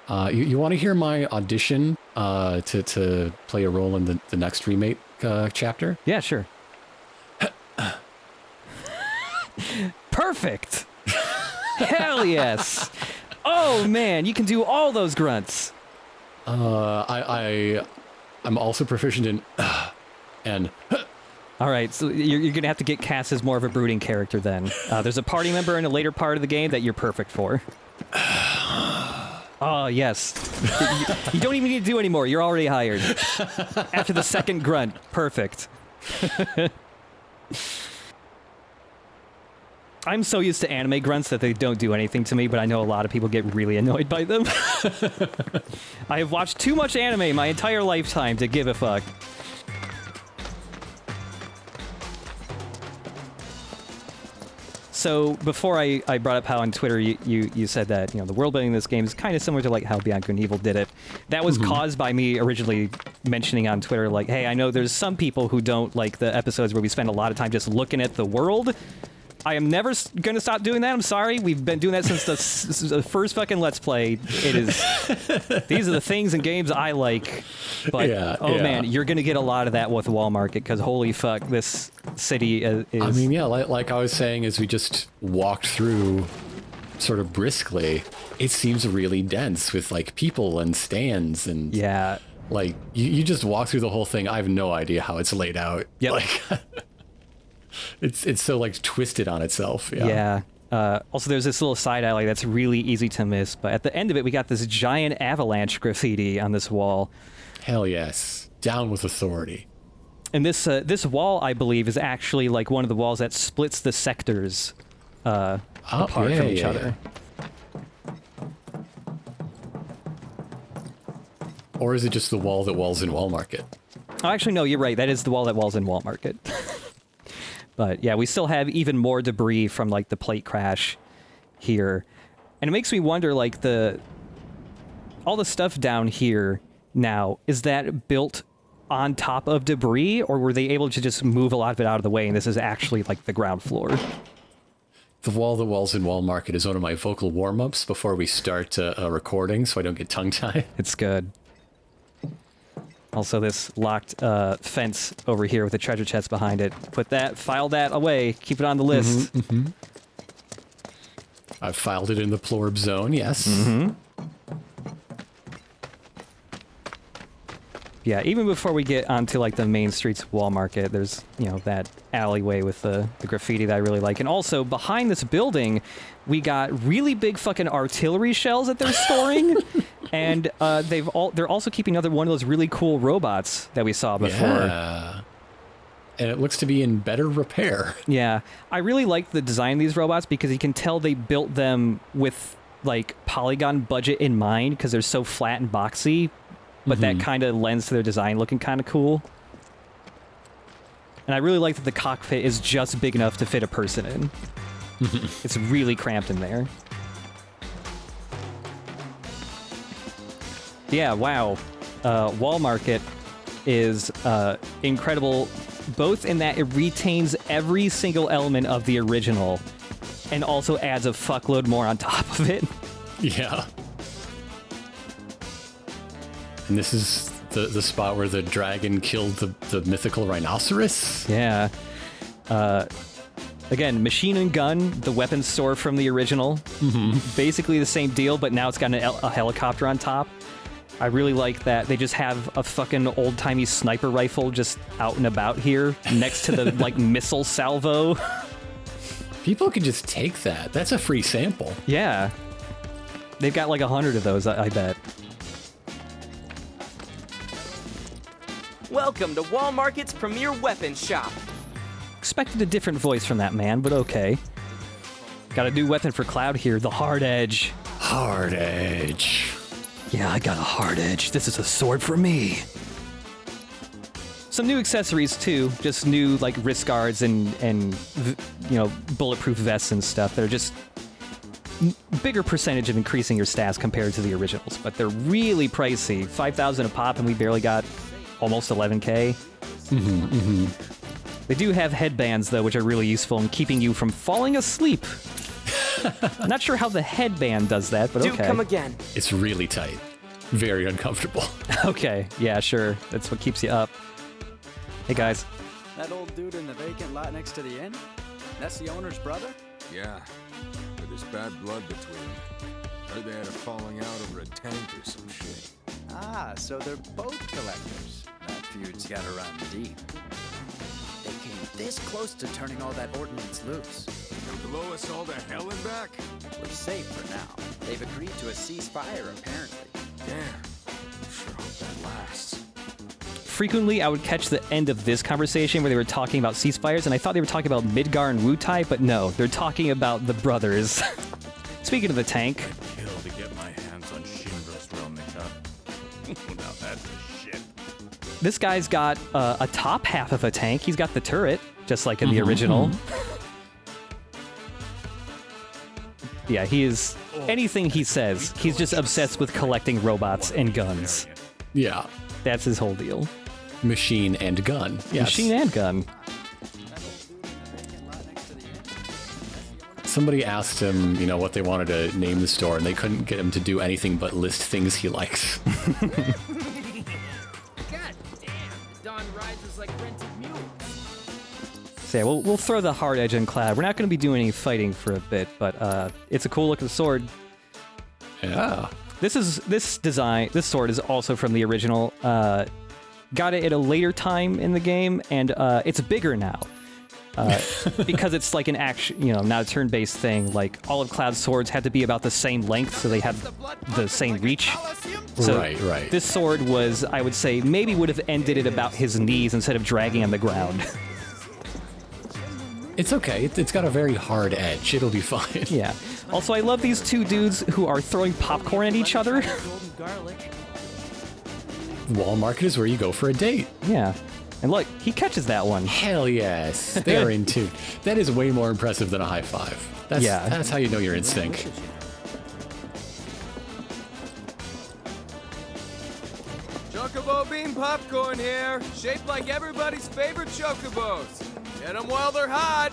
You want to hear my audition to play a role in the next remake chapter? Yeah, sure. Perfect. Hell yes. Oh man, you can do all those grunts. I'm also proficient in and. All right, so you're gonna have to get cast as more of a brooding character then. There's a party member in a later part of the game that you're perfect for. Oh yes. You don't even need to do anymore. You're already hired. After the second grunt, perfect. I'm so used to anime grunts that they don't do anything to me, but I know a lot of people get really annoyed by them. I have watched too much anime my entire lifetime to give a fuck. So before I brought up how on Twitter you said that the world building in this game is kind of similar to like how Beyond Good and Evil did it. That was caused by me originally mentioning on Twitter like, hey, I know there's some people who don't like the episodes where we spend a lot of time just looking at the world. I am never going to stop doing that. I'm sorry. We've been doing that since the first fucking Let's Play. It is. These are the things and games I like. But, man, you're going to get a lot of that with Wall Market because holy fuck, this city is... I mean, yeah, like I was saying as we just walked through sort of briskly, it seems really dense with like people and stands and... Yeah. Like, you just walk through the whole thing. I have no idea how it's laid out. Yep. Like... It's so like twisted on itself. Yeah. Also, there's this little side alley that's really easy to miss, but at the end of it, we got this giant avalanche graffiti on this wall. Hell yes. Down with authority. And this wall, I believe, is actually like one of the walls that splits the sectors apart from each other. Or is it just the wall that walls in Wall Market? Oh, actually, no, you're right. That is the wall that walls in Wall Market. But yeah, we still have even more debris from like the plate crash here. And it makes me wonder like all the stuff down here now, is that built on top of debris or were they able to just move a lot of it out of the way and this is actually like the ground floor? The wall that walls in Wall Market is one of my vocal warm-ups before we start a recording so I don't get tongue-tied. It's good. Also, this locked fence over here with a treasure chest behind it. File that away. Keep it on the list. I've filed it in the plorb zone, yes. Yeah, even before we get onto like the main streets of Wall Market, there's, that alleyway with the graffiti that I really like. And also, behind this building, we got really big fucking artillery shells that they're storing. And they're also keeping another one of those really cool robots that we saw before. Yeah. And it looks to be in better repair. Yeah. I really like the design of these robots because you can tell they built them with like polygon budget in mind because they're so flat and boxy. But that kind of lends to their design looking kind of cool. And I really like that the cockpit is just big enough to fit a person in. It's really cramped in there. Yeah, wow. Wall Market is incredible, both in that it retains every single element of the original and also adds a fuckload more on top of it. Yeah. And this is the spot where the dragon killed the mythical rhinoceros? Yeah. Again, machine and gun, the weapons store from the original. Basically the same deal, but now it's got a helicopter on top. I really like that they just have a fucking old-timey sniper rifle just out and about here next to the like missile salvo. People could just take that. That's a free sample. Yeah. They've got like 100 of those, I bet. Welcome to Wall Market's premier weapons shop. Expected a different voice from that man, but okay. Got a new weapon for Cloud here, the Hard Edge. Hard Edge. Yeah, I got a Hard Edge. This is a sword for me. Some new accessories too, just new like wrist guards and bulletproof vests and stuff that are just bigger percentage of increasing your stats compared to the originals, but they're really pricey. 5,000 a pop, and we barely got almost 11K. They do have headbands though, which are really useful in keeping you from falling asleep. I'm not sure how the headband does that, but Do okay. come again. It's really tight. Very uncomfortable. Okay, yeah, sure. That's what keeps you up. Hey, guys. That old dude in the vacant lot next to the inn? That's the owner's brother? Yeah, but there's bad blood between them. Heard they had a falling out over a tank or some shit. Ah, so they're both collectors. That feud's gotta run deep. They came this close to turning all that ordnance loose. They'll blow us all to hell and back? We're safe for now. They've agreed to a ceasefire, apparently. Damn. Sure hope that lasts. Frequently, I would catch the end of this conversation where they were talking about ceasefires, and I thought they were talking about Midgar and Wutai, but no, they're talking about the brothers. Speaking of the tank, Kill to get my hands on Shinra's Realnica. Now that's the shit. this guy's got a top half of a tank. He's got the turret, just like in the original. Yeah, he is... Anything he says, he's just obsessed with collecting robots and guns. Yeah. That's his whole deal. Machine and gun. Yes. Machine and gun. Somebody asked him, what they wanted to name the store, and they couldn't get him to do anything but list things he likes. God damn, the dawn rises like rented mules. So yeah, we'll throw the hard edge in Cloud. We're not going to be doing any fighting for a bit, but it's a cool looking sword. Yeah. This sword is also from the original. Got it at a later time in the game, and it's bigger now. Because it's like an action, not a turn-based thing. Like, all of Cloud's swords had to be about the same length, so they had the same reach. So Right. this sword was, I would say, maybe would have ended at about his knees instead of dragging on the ground. It's okay. It's got a very hard edge. It'll be fine. Yeah. Also, I love these two dudes who are throwing popcorn at each other. Wall Market is where you go for a date. Yeah. And look, he catches that one. Hell yes. They're in tune. That is way more impressive than a high five. That's how you know you're in sync. Chocobo bean popcorn here, shaped like everybody's favorite chocobos. Get them while they're hot.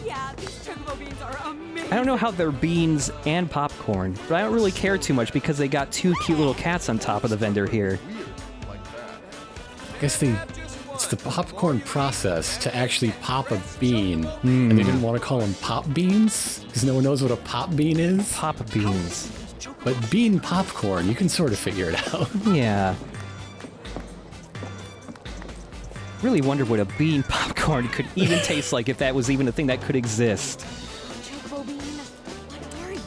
Yeah, these chocobo beans are amazing. I don't know how they're beans and popcorn, but I don't really care too much because they got two cute little cats on top of the vendor here. I guess it's the popcorn process to actually pop a bean, and they didn't want to call them pop beans because no one knows what a pop bean is. Pop beans. But bean popcorn, you can sort of figure it out. Yeah. Really wonder what a bean popcorn could even taste like if that was even a thing that could exist. Chocobo bean? What are you?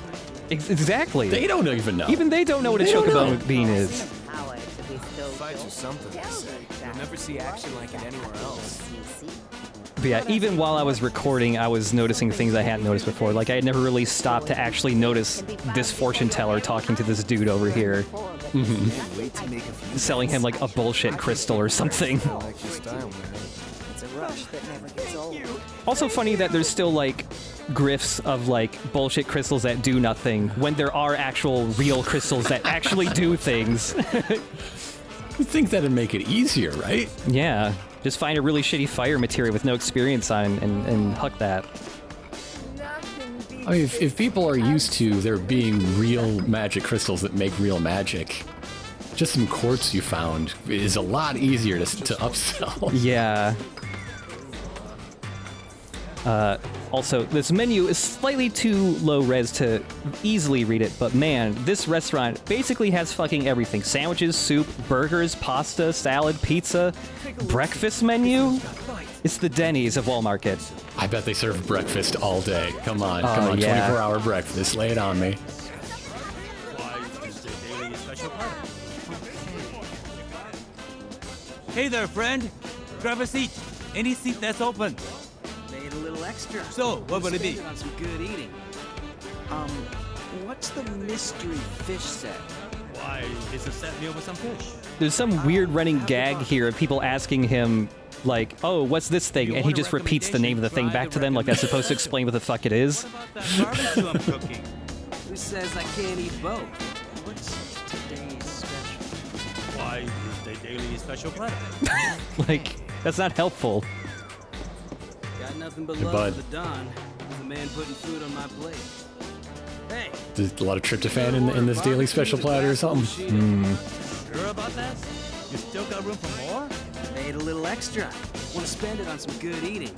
Exactly. They don't even know. Even they don't know what a chocobo bean is. Fights are something, they say. You'll never see action like it anywhere else. But yeah, even while I was recording, I was noticing things I hadn't noticed before. Like, I had never really stopped to actually notice this fortune teller talking to this dude over here. Selling him, like, a bullshit crystal or something. Also funny that there's still, like, grifts of, like, bullshit crystals that do nothing when there are actual real crystals that actually do things. You'd think that'd make it easier, right? Yeah. Just find a really shitty fire material with no experience on and huck that. I mean, if people are used to there being real magic crystals that make real magic, just some quartz you found is a lot easier to upsell. Yeah. Also, this menu is slightly too low res to easily read it, but man, this restaurant basically has fucking everything. Sandwiches, soup, burgers, pasta, salad, pizza, breakfast menu. It's the Denny's of Wall Market. I bet they serve breakfast all day. Come on, yeah. 24-hour breakfast. Lay it on me. Hey there, friend. Grab a seat. Any seat that's open. Made a little extra. So, what would it be? On some good eating. What's the mystery fish set? Why, it's a set meal with some fish. There's some weird running gag here of people asking him, like, oh, what's this thing? And he just repeats the name of the thing back to them like that's supposed to explain what the fuck it is. What about that barbecue I'm cooking? Who says I can't eat both? What's today's special? Why, is the daily special platter? Like, that's not helpful. Got nothing but Hey, love bud. for the Don. He's the man putting food on my plate. Hey. There's a lot of tryptophan in this daily special platter or something. Sure about that? You still got room for more? Made a little extra. Want to spend it on some good eating.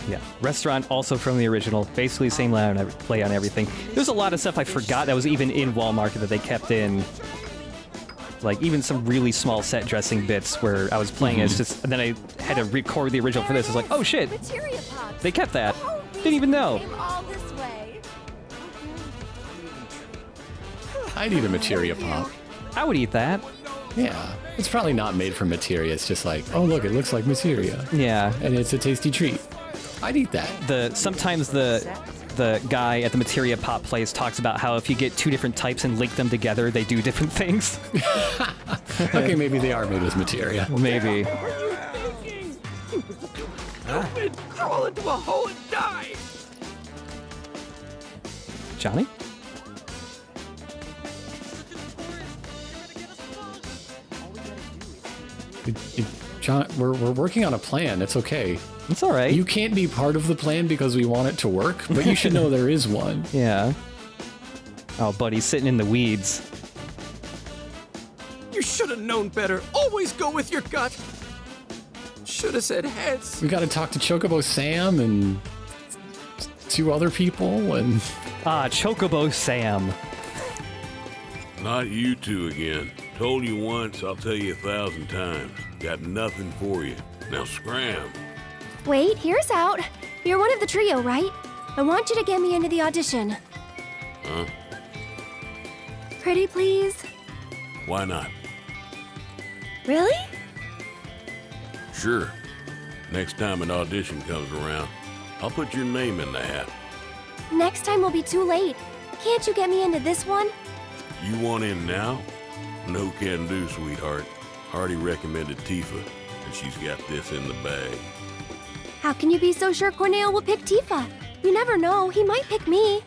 Yeah, restaurant also from the original, basically same play on everything. There's a lot of stuff I forgot that was even in Wall Market that they kept in. Like even some really small set dressing bits where I was playing it, it's just, and then I had to record the original for this. It's like, oh shit, Materia pots. they kept that. Oh, Didn't even know. came all this way. I need a materia pop. I would eat that. Yeah. It's probably not made from materia. It's just like, oh look, it looks like materia. Yeah. And it's a tasty treat. I'd eat that. Sometimes the guy at the Materia Pop place talks about how if you get two different types and link them together, they do different things. Okay, maybe they are made with materia. Maybe. Crawl into a hole and die! Johnny? John, we're working on a plan. It's okay. It's all right. You can't be part of the plan because we want it to work, but you should know there is one. Yeah. Oh, buddy's sitting in the weeds. You should have known better. Always go with your gut. Should have said heads. We got to talk to Chocobo Sam and 2 other people and... Ah, Chocobo Sam. Not you two again. Told you once, I'll tell you 1,000 times. Got nothing for you. Now scram. Wait, here's out. You're one of the trio, right? I want you to get me into the audition. Huh? Pretty please? Why not? Really? Sure. Next time an audition comes around, I'll put your name in the hat. Next time will be too late. Can't you get me into this one? You want in now? No can do, sweetheart. Already recommended Tifa, and she's got this in the bag. How can you be so sure Corneo will pick Tifa? You never know, he might pick me.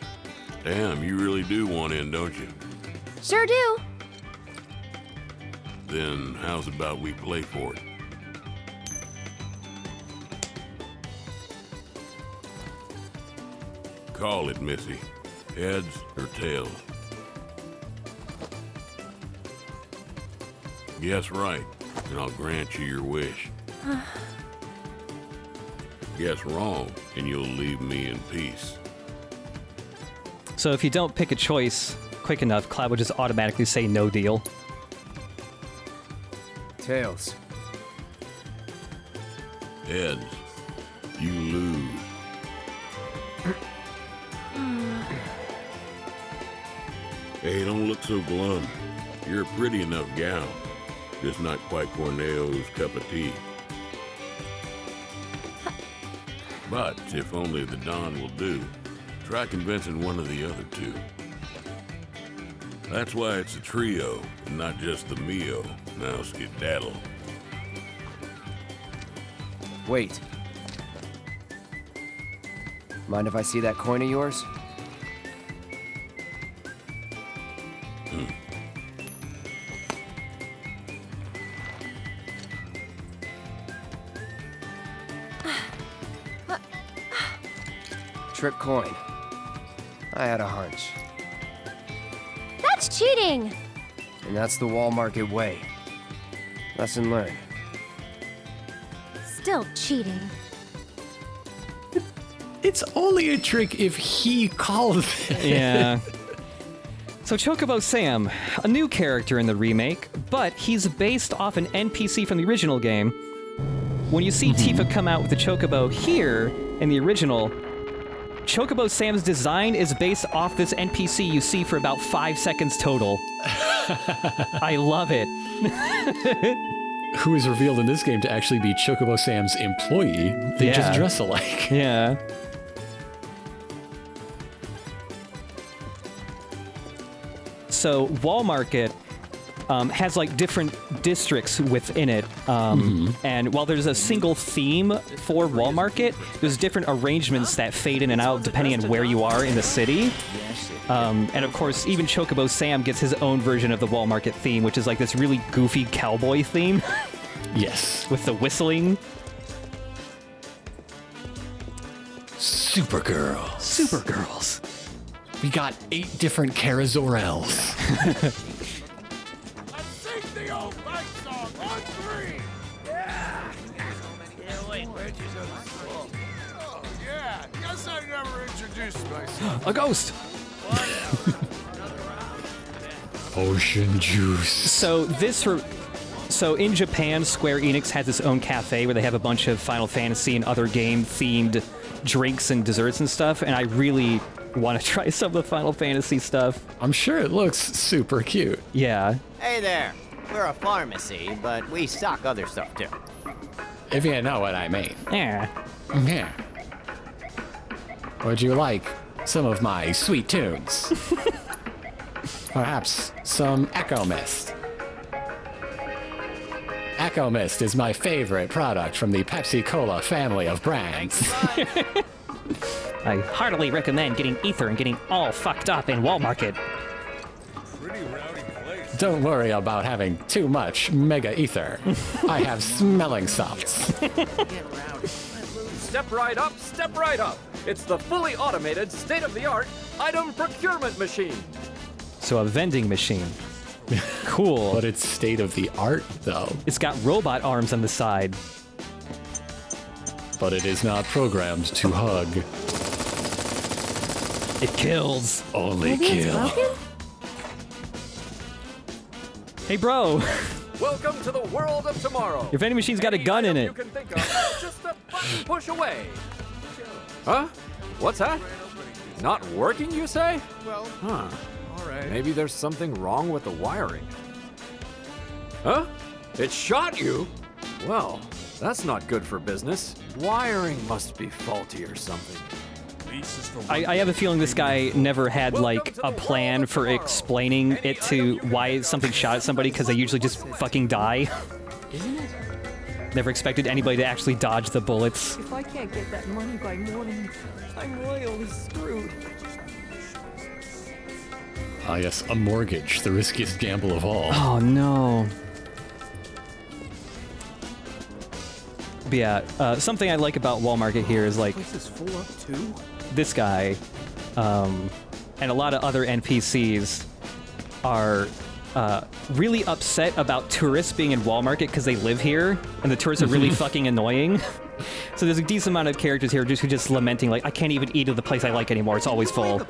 Damn, you really do want in, don't you? Sure do. Then how's about we play for it? Call it, Missy. Heads or tails? Guess right, and I'll grant you your wish. Guess wrong, and you'll leave me in peace. So if you don't pick a choice quick enough, Cloud will just automatically say no deal. Tails. Heads, you lose. Hey, don't look so glum. You're a pretty enough gal. Just not quite Corneo's cup of tea. But if only the Don will do, try convincing one of the other two. That's why it's a trio, and not just the Mio. Now skedaddle. Wait. Mind if I see that coin of yours? Trick coin. I had a hunch. That's cheating! And that's the Wall Market way. Lesson learned. Still cheating. It's only a trick if he calls it. Yeah. So Chocobo Sam, a new character in the remake, but he's based off an NPC from the original game. When you see Tifa come out with the Chocobo here in the original, Chocobo Sam's design is based off this NPC you see for about 5 seconds total. I love it. Who is revealed in this game to actually be Chocobo Sam's employee. They just dress alike. Yeah. So Wall Market has like different districts within it, and while there's a single theme for Wall Market, there's different arrangements that fade in and out depending on where you are in the city. And of course, even Chocobo Sam gets his own version of the Wall Market theme, which is like this really goofy cowboy theme. Yes. With the whistling. Supergirls. Supergirls. We got 8 different Carazorels. Let's sing the old fight song on 3. Oh, yeah. Guess I never introduced myself. A ghost. Ocean juice. So in Japan, Square Enix has its own cafe where they have a bunch of Final Fantasy and other game-themed drinks and desserts and stuff, and I really want to try some of the Final Fantasy stuff. I'm sure it looks super cute. Yeah. Hey there. We're a pharmacy, but we stock other stuff too. If you know what I mean. Yeah. Yeah. Would you like some of my sweet tunes? Perhaps some Echo Mist. Echo Mist is my favorite product from the Pepsi-Cola family of brands. I heartily recommend getting ether and getting all fucked up in Wall Market. Pretty rowdy place. Don't worry about having too much Mega Ether. I have smelling salts. Step right up, step right up. It's the fully automated, state-of-the-art item procurement machine. So a vending machine. Cool. But it's state-of-the-art, though. It's got robot arms on the side. But it is not programmed to hug. It kills. Only Maybe it's kill. broken? Hey, bro. Welcome to the world of tomorrow. Your vending machine's got a gun in Any it. item you can think of, just a button push away. Huh? What's that? Not working, you say? Well, Huh. all right. Maybe there's something wrong with the wiring. Huh? It shot you? Well, that's not good for business. Wiring must be faulty or something. I have a feeling this guy never had, like, a plan for explaining it to why something shot at somebody, because they usually just fucking die. Isn't it? Never expected anybody to actually dodge the bullets. If I can't get that money by morning, I'm royally screwed. Ah, yes, a mortgage, the riskiest gamble of all. Oh, no. But yeah, something I like about Wall Market here is, like, This is full up too. this guy and a lot of other NPCs are really upset about tourists being in Wall Market because they live here, and the tourists are really fucking annoying. So there's a decent amount of characters here who just lamenting, like, I can't even eat at the place I like anymore. It's always full.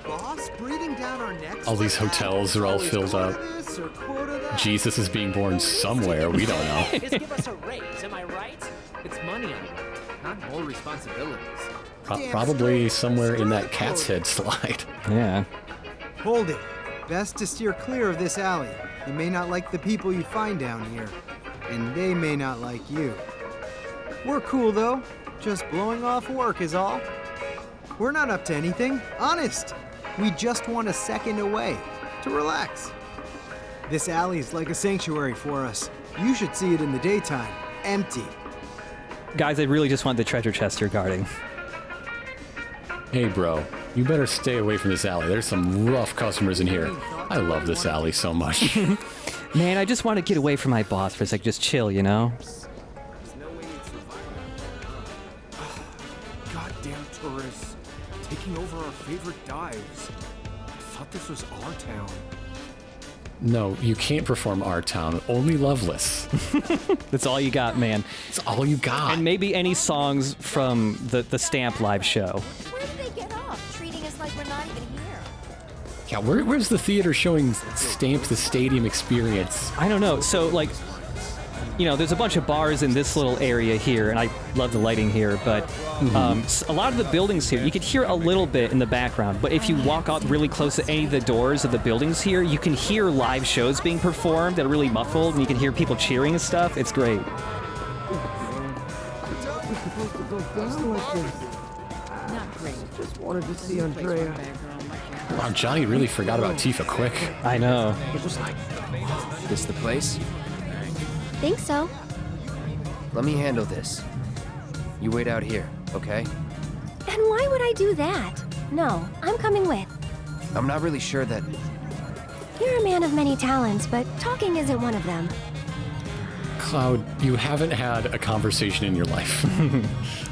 All these hotels are all filled up. Jesus is being born somewhere, we don't know. Just give us a raise, am I right? It's money I want, not more responsibilities. Probably somewhere in that cat's head slide. Yeah. Hold it. Best to steer clear of this alley. You may not like the people you find down here, and they may not like you. We're cool though. Just blowing off work is all. We're not up to anything, honest. We just want a second away to relax. This alley's like a sanctuary for us. You should see it in the daytime, empty. Guys, I really just want the treasure chest you're guarding. Hey, bro, you better stay away from this alley. There's some rough customers in here. I love this alley so much. Man, I just want to get away from my boss for a sec, just chill, you know? Goddamn tourists taking over our favorite dives. I thought this was our town. No, you can't perform our town. Only Loveless. That's all you got, man. That's all you got. And maybe any songs from the Stamp live show. Where did they get off, treating us like we're not even here? Yeah, where's the theater showing Stamp the Stadium Experience? I don't know. So, like, you know, there's a bunch of bars in this little area here, and I love the lighting here, but a lot of the buildings here, you could hear a little bit in the background, but if you walk up really close to any of the doors of the buildings here, you can hear live shows being performed that are really muffled, and you can hear people cheering and stuff. It's great. Not great. Just wanted to see Andrea. Wow, Johnny really forgot about Tifa quick. I know. This the place? Think so. Let me handle this. You wait out here, okay? And why would I do that? No, I'm coming with. I'm not really sure that... You're a man of many talents, but talking isn't one of them. Cloud, you haven't had a conversation in your life.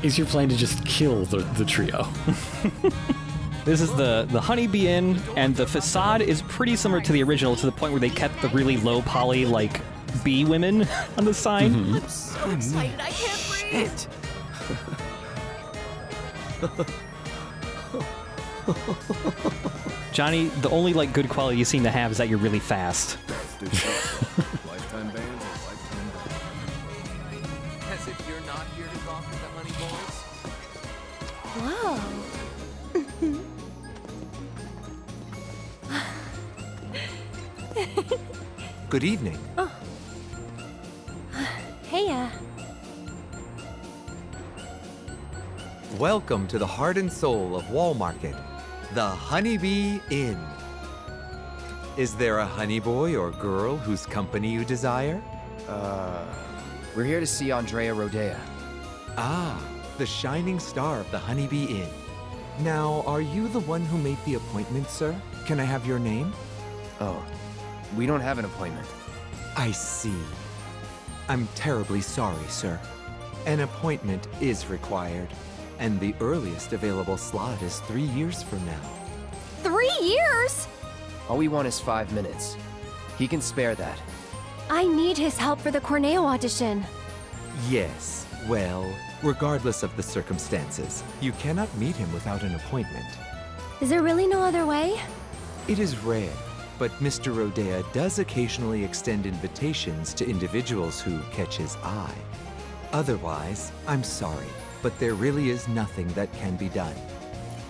Is your plan to just kill the trio? This is the Honeybee Inn, and the facade is pretty similar to the original to the point where they kept the really low poly, like, bee women on the sign. I'm so excited, I can't breathe. Johnny, the only, like, good quality you seem to have is that you're really fast. Lifetime bans or lifetime bans? As if you're not here to talk to the honey boys. Whoa. Good evening. Oh. Hey, Welcome to the heart and soul of Wall Market, the Honeybee Inn. Is there a honey boy or girl whose company you desire? We're here to see Andrea Rodea. Ah, the shining star of the Honeybee Inn. Now, are you the one who made the appointment, sir? Can I have your name? Oh, we don't have an appointment. I see. I'm terribly sorry, sir. An appointment is required, and the earliest available slot is 3 years from now. 3 years? All we want is 5 minutes. He can spare that. I need his help for the Corneo audition. Yes, well, regardless of the circumstances, you cannot meet him without an appointment. Is there really no other way? It is rare, but Mr. Rodea does occasionally extend invitations to individuals who catch his eye. Otherwise, I'm sorry, but there really is nothing that can be done.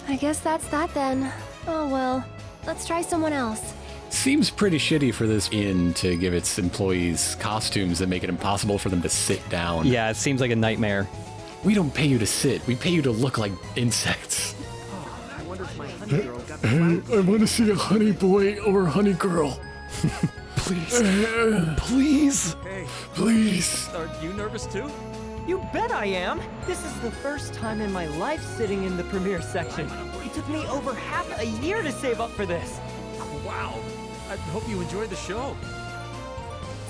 I guess that's that then. Oh well, let's try someone else. Seems pretty shitty for this inn to give its employees costumes that make it impossible for them to sit down. Yeah, it seems like a nightmare. We don't pay you to sit, we pay you to look like insects. I wonder if my honey girl got the I want to see a honey boy or a honey girl. Please. Please. Hey. Please. Are you nervous too? You bet I am. This is the first time in my life sitting in the premiere section. It took me over half a year to save up for this. Wow. I hope you enjoyed the show.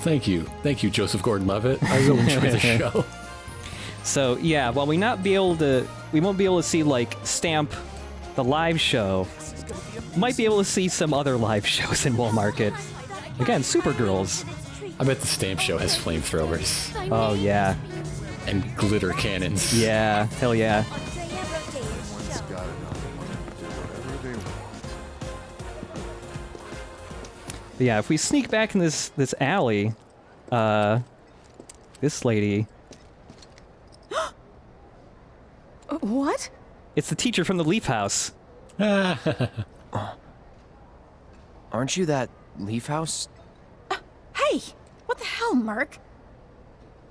Thank you, Joseph Gordon-Levitt. I will enjoy the show. So yeah, while we won't be able to see like Stamp, the live show, might be able to see some other live shows in Wall Market. Again, Supergirls. I bet the Stamp show has flamethrowers. Oh yeah. And glitter cannons. Yeah, hell yeah. But yeah, if we sneak back in this alley, this lady. What? It's the teacher from the Leaf House. Aren't you that Leaf House? Hey! What the hell, Merc?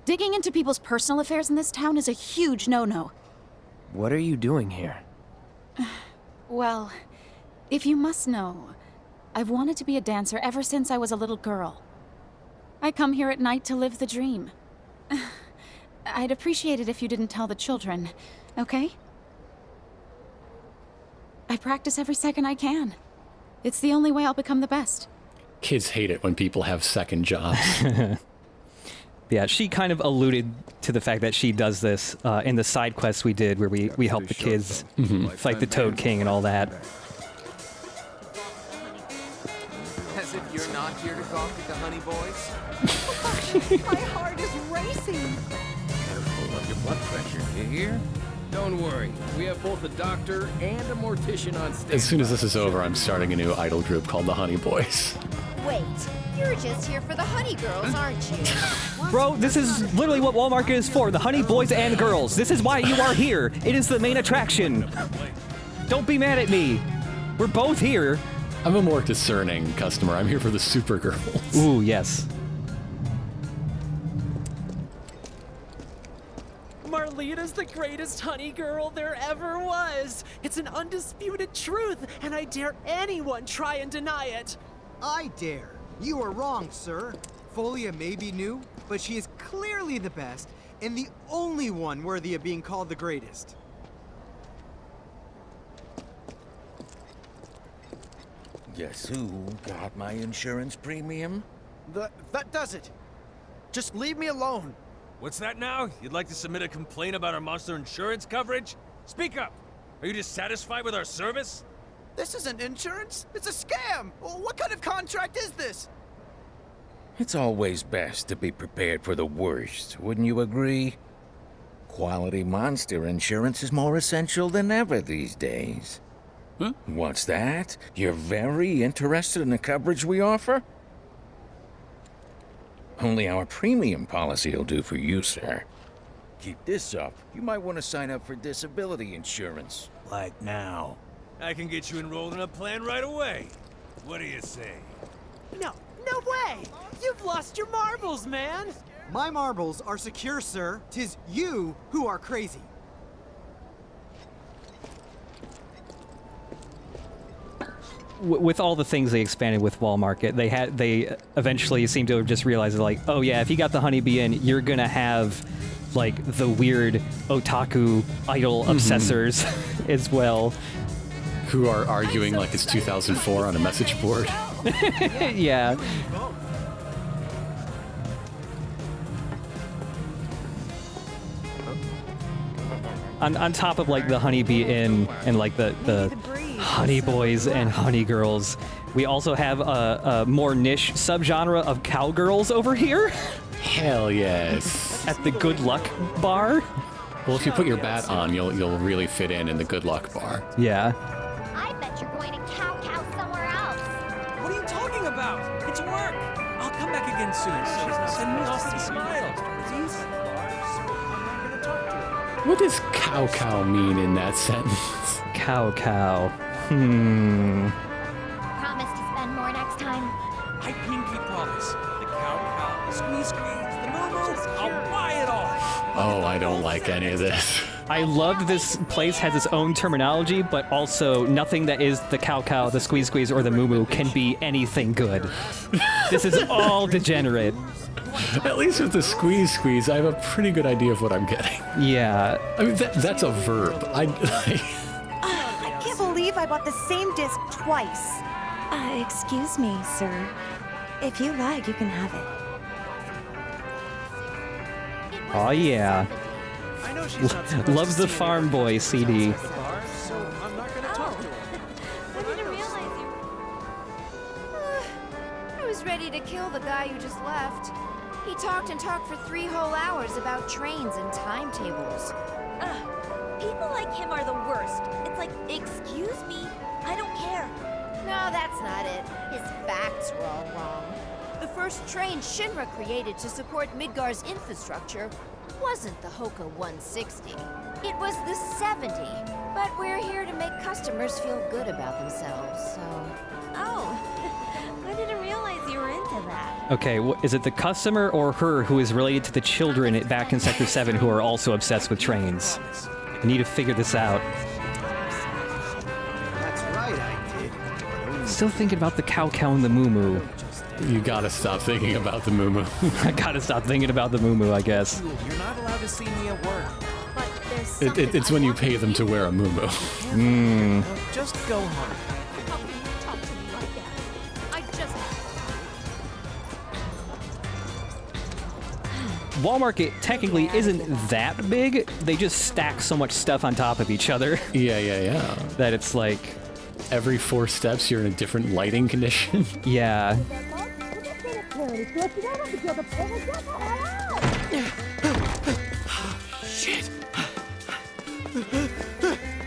Digging into people's personal affairs in this town is a huge no-no. What are you doing here? Well, if you must know, I've wanted to be a dancer ever since I was a little girl. I come here at night to live the dream. I'd appreciate it if you didn't tell the children, okay? I practice every second I can. It's the only way I'll become the best. Kids hate it when people have second jobs. Yeah, she kind of alluded to the fact that she does this in the side quests we did where we help the kids fight the Toad King and all that. As if you're not here to talk to the honey boys. My heart is racing. Careful of your blood pressure, you hear? Don't worry, we have both a doctor and a mortician on standby. As soon as this is over, I'm starting a new idol group called the Honey Boys. Wait, you're just here for the honey girls, aren't you? Bro, this is literally what Wall Market is for, the honey boys and girls. This is why you are here. It is the main attraction. Don't be mad at me. We're both here. I'm a more discerning customer. I'm here for the Supergirls. Ooh, yes. Marlena's the greatest honey girl there ever was. It's an undisputed truth, and I dare anyone try and deny it. I dare. You are wrong, sir. Folia may be new, but she is clearly the best and the only one worthy of being called the greatest. Guess who got my insurance premium? That does it. Just leave me alone. What's that now? You'd like to submit a complaint about our monster insurance coverage? Speak up! Are you dissatisfied with our service? This isn't insurance. It's a scam. What kind of contract is this? It's always best to be prepared for the worst, wouldn't you agree? Quality monster insurance is more essential than ever these days. Huh? What's that? You're very interested in the coverage we offer? Only our premium policy will do for you, sir. Keep this up. You might want to sign up for disability insurance. Like now. I can get you enrolled in a plan right away. What do you say? No way! You've lost your marbles, man! My marbles are secure, sir. 'Tis you who are crazy. With all the things they expanded with Wall Market, they eventually seem to have just realized, like, oh yeah, if you got the Honeybee Inn, you're gonna have like the weird otaku idol obsessors as well, who are arguing like it's 2004 on a message board. Yeah. On top of like the Honeybee Inn and like the honey boys and honey girls, we also have a more niche subgenre of cowgirls over here. Hell yes. At the Good Luck Bar. Well, if you put your bat on, you'll really fit in the Good Luck Bar. Yeah. I bet you're going to cow somewhere else. What are you talking about? It's work. I'll come back again soon. So send me off with a smile. Please. What does cow mean in that sentence? Cow. Promise to spend more next time. I pinky promise. The cow, the squeeze, the moo-moo, I'll buy it all. Oh, I don't like any of this. I love this place has its own terminology, but also nothing that is the cow, the squeeze, or the moo-moo can be anything good. This is all degenerate. At least with the squeeze, I have a pretty good idea of what I'm getting. Yeah. I mean, that's a verb. I can't believe I bought the same disc twice. Excuse me, sir. If you like, you can have it. Oh yeah. I know she's not supposed Loves to the see Farm Boy CD. so I'm not gonna talk to her. I didn't realize you... I was ready to kill the guy who just left. He talked and talked for 3 whole hours about trains and timetables. People like him are the worst. It's like, excuse me, I don't care. No, that's not it. His facts were all wrong. The first train Shinra created to support Midgar's infrastructure wasn't the Hoka 160. It was the 70. But we're here to make customers feel good about themselves, so... Oh, I didn't realize you were into that. Okay, is it the customer or her who is related to the children back in Sector 7 who are also obsessed with trains? I need to figure this out. That's right, I did. Still thinking about the cow and the moo-moo. You gotta stop thinking about the moo-moo. I gotta stop thinking about the moo-moo, I guess. You're not allowed to see me at work. But there's something It's when you pay them to wear a moo-moo. Just go home. How can you talk to me like that? I just... Wall Market technically isn't that big. They just stack so much stuff on top of each other. Yeah. That it's like... Every 4 steps, you're in a different lighting condition. Yeah. Shit.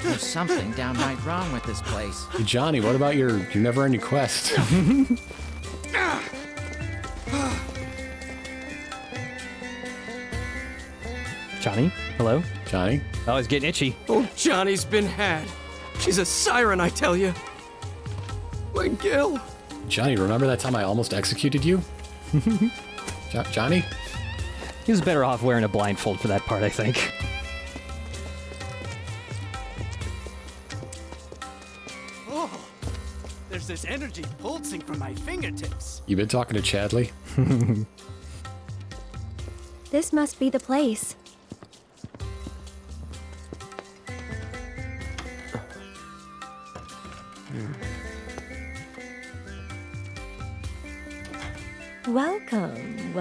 There's something downright wrong with this place. Johnny, what about your never-ending quest? Johnny? Hello? Johnny? Oh, it's getting itchy. Oh, Johnny's been had. She's a siren, I tell you. My Gil. Johnny, remember that time I almost executed you? Johnny? He was better off wearing a blindfold for that part, I think. Oh, there's this energy pulsing from my fingertips. You been talking to Chadley? This must be the place. Welcome.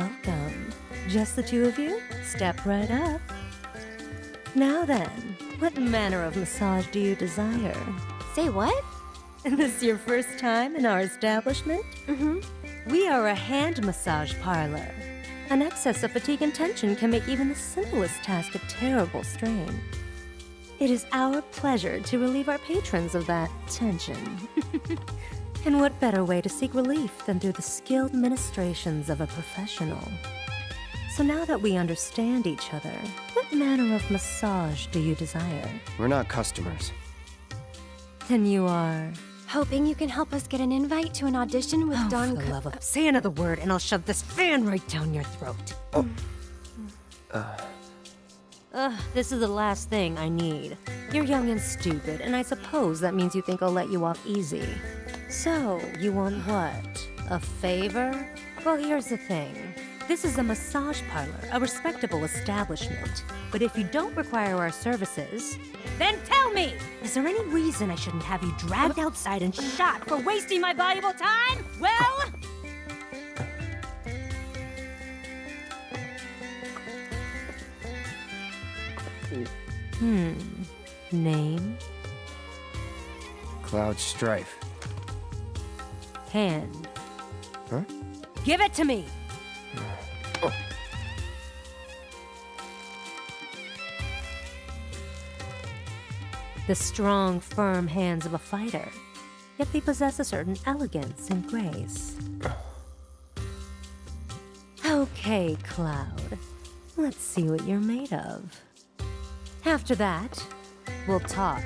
Just the two of you? Step right up. Now then, what manner of massage do you desire? Say what? Is this your first time in our establishment? Mm-hmm. We are a hand massage parlor. An excess of fatigue and tension can make even the simplest task a terrible strain. It is our pleasure to relieve our patrons of that tension. And what better way to seek relief than through the skilled ministrations of a professional? So now that we understand each other, what manner of massage do you desire? We're not customers. Then you are... Hoping you can help us get an invite to an audition with Don... For the love of... Say another word and I'll shove this fan right down your throat. This is the last thing I need. You're young and stupid, and I suppose that means you think I'll let you off easy. So, you want what? A favor? Well, here's the thing. This is a massage parlor, a respectable establishment. But if you don't require our services, then tell me! Is there any reason I shouldn't have you dragged outside and shot for wasting my valuable time? Well... Name? Cloud Strife. Hand. Huh? Give it to me! The strong, firm hands of a fighter, yet they possess a certain elegance and grace. Okay, Cloud. Let's see what you're made of. After that, we'll talk.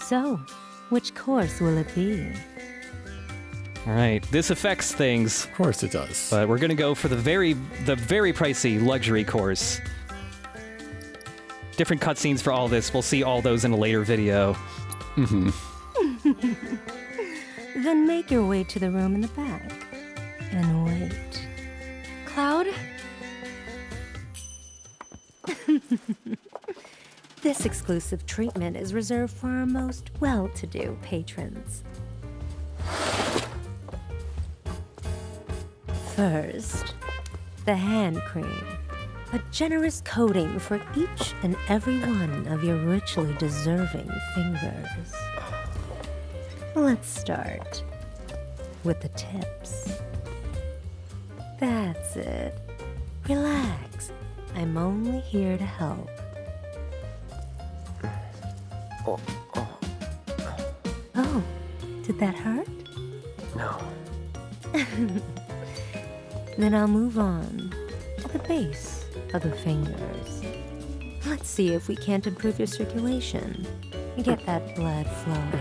So, which course will it be? All right, this affects things. Of course it does. But we're gonna go for the very pricey luxury course. Different cutscenes for all this. We'll see all those in a later video. Mm-hmm. Then make your way to the room in the back and wait. Cloud? This exclusive treatment is reserved for our most well-to-do patrons. First, the hand cream. A generous coating for each and every one of your richly deserving fingers. Let's start with the tips. That's it. Relax. I'm only here to help. Oh, did that hurt? No. Then I'll move on to the base of the fingers. Let's see if we can't improve your circulation and get that blood flowing.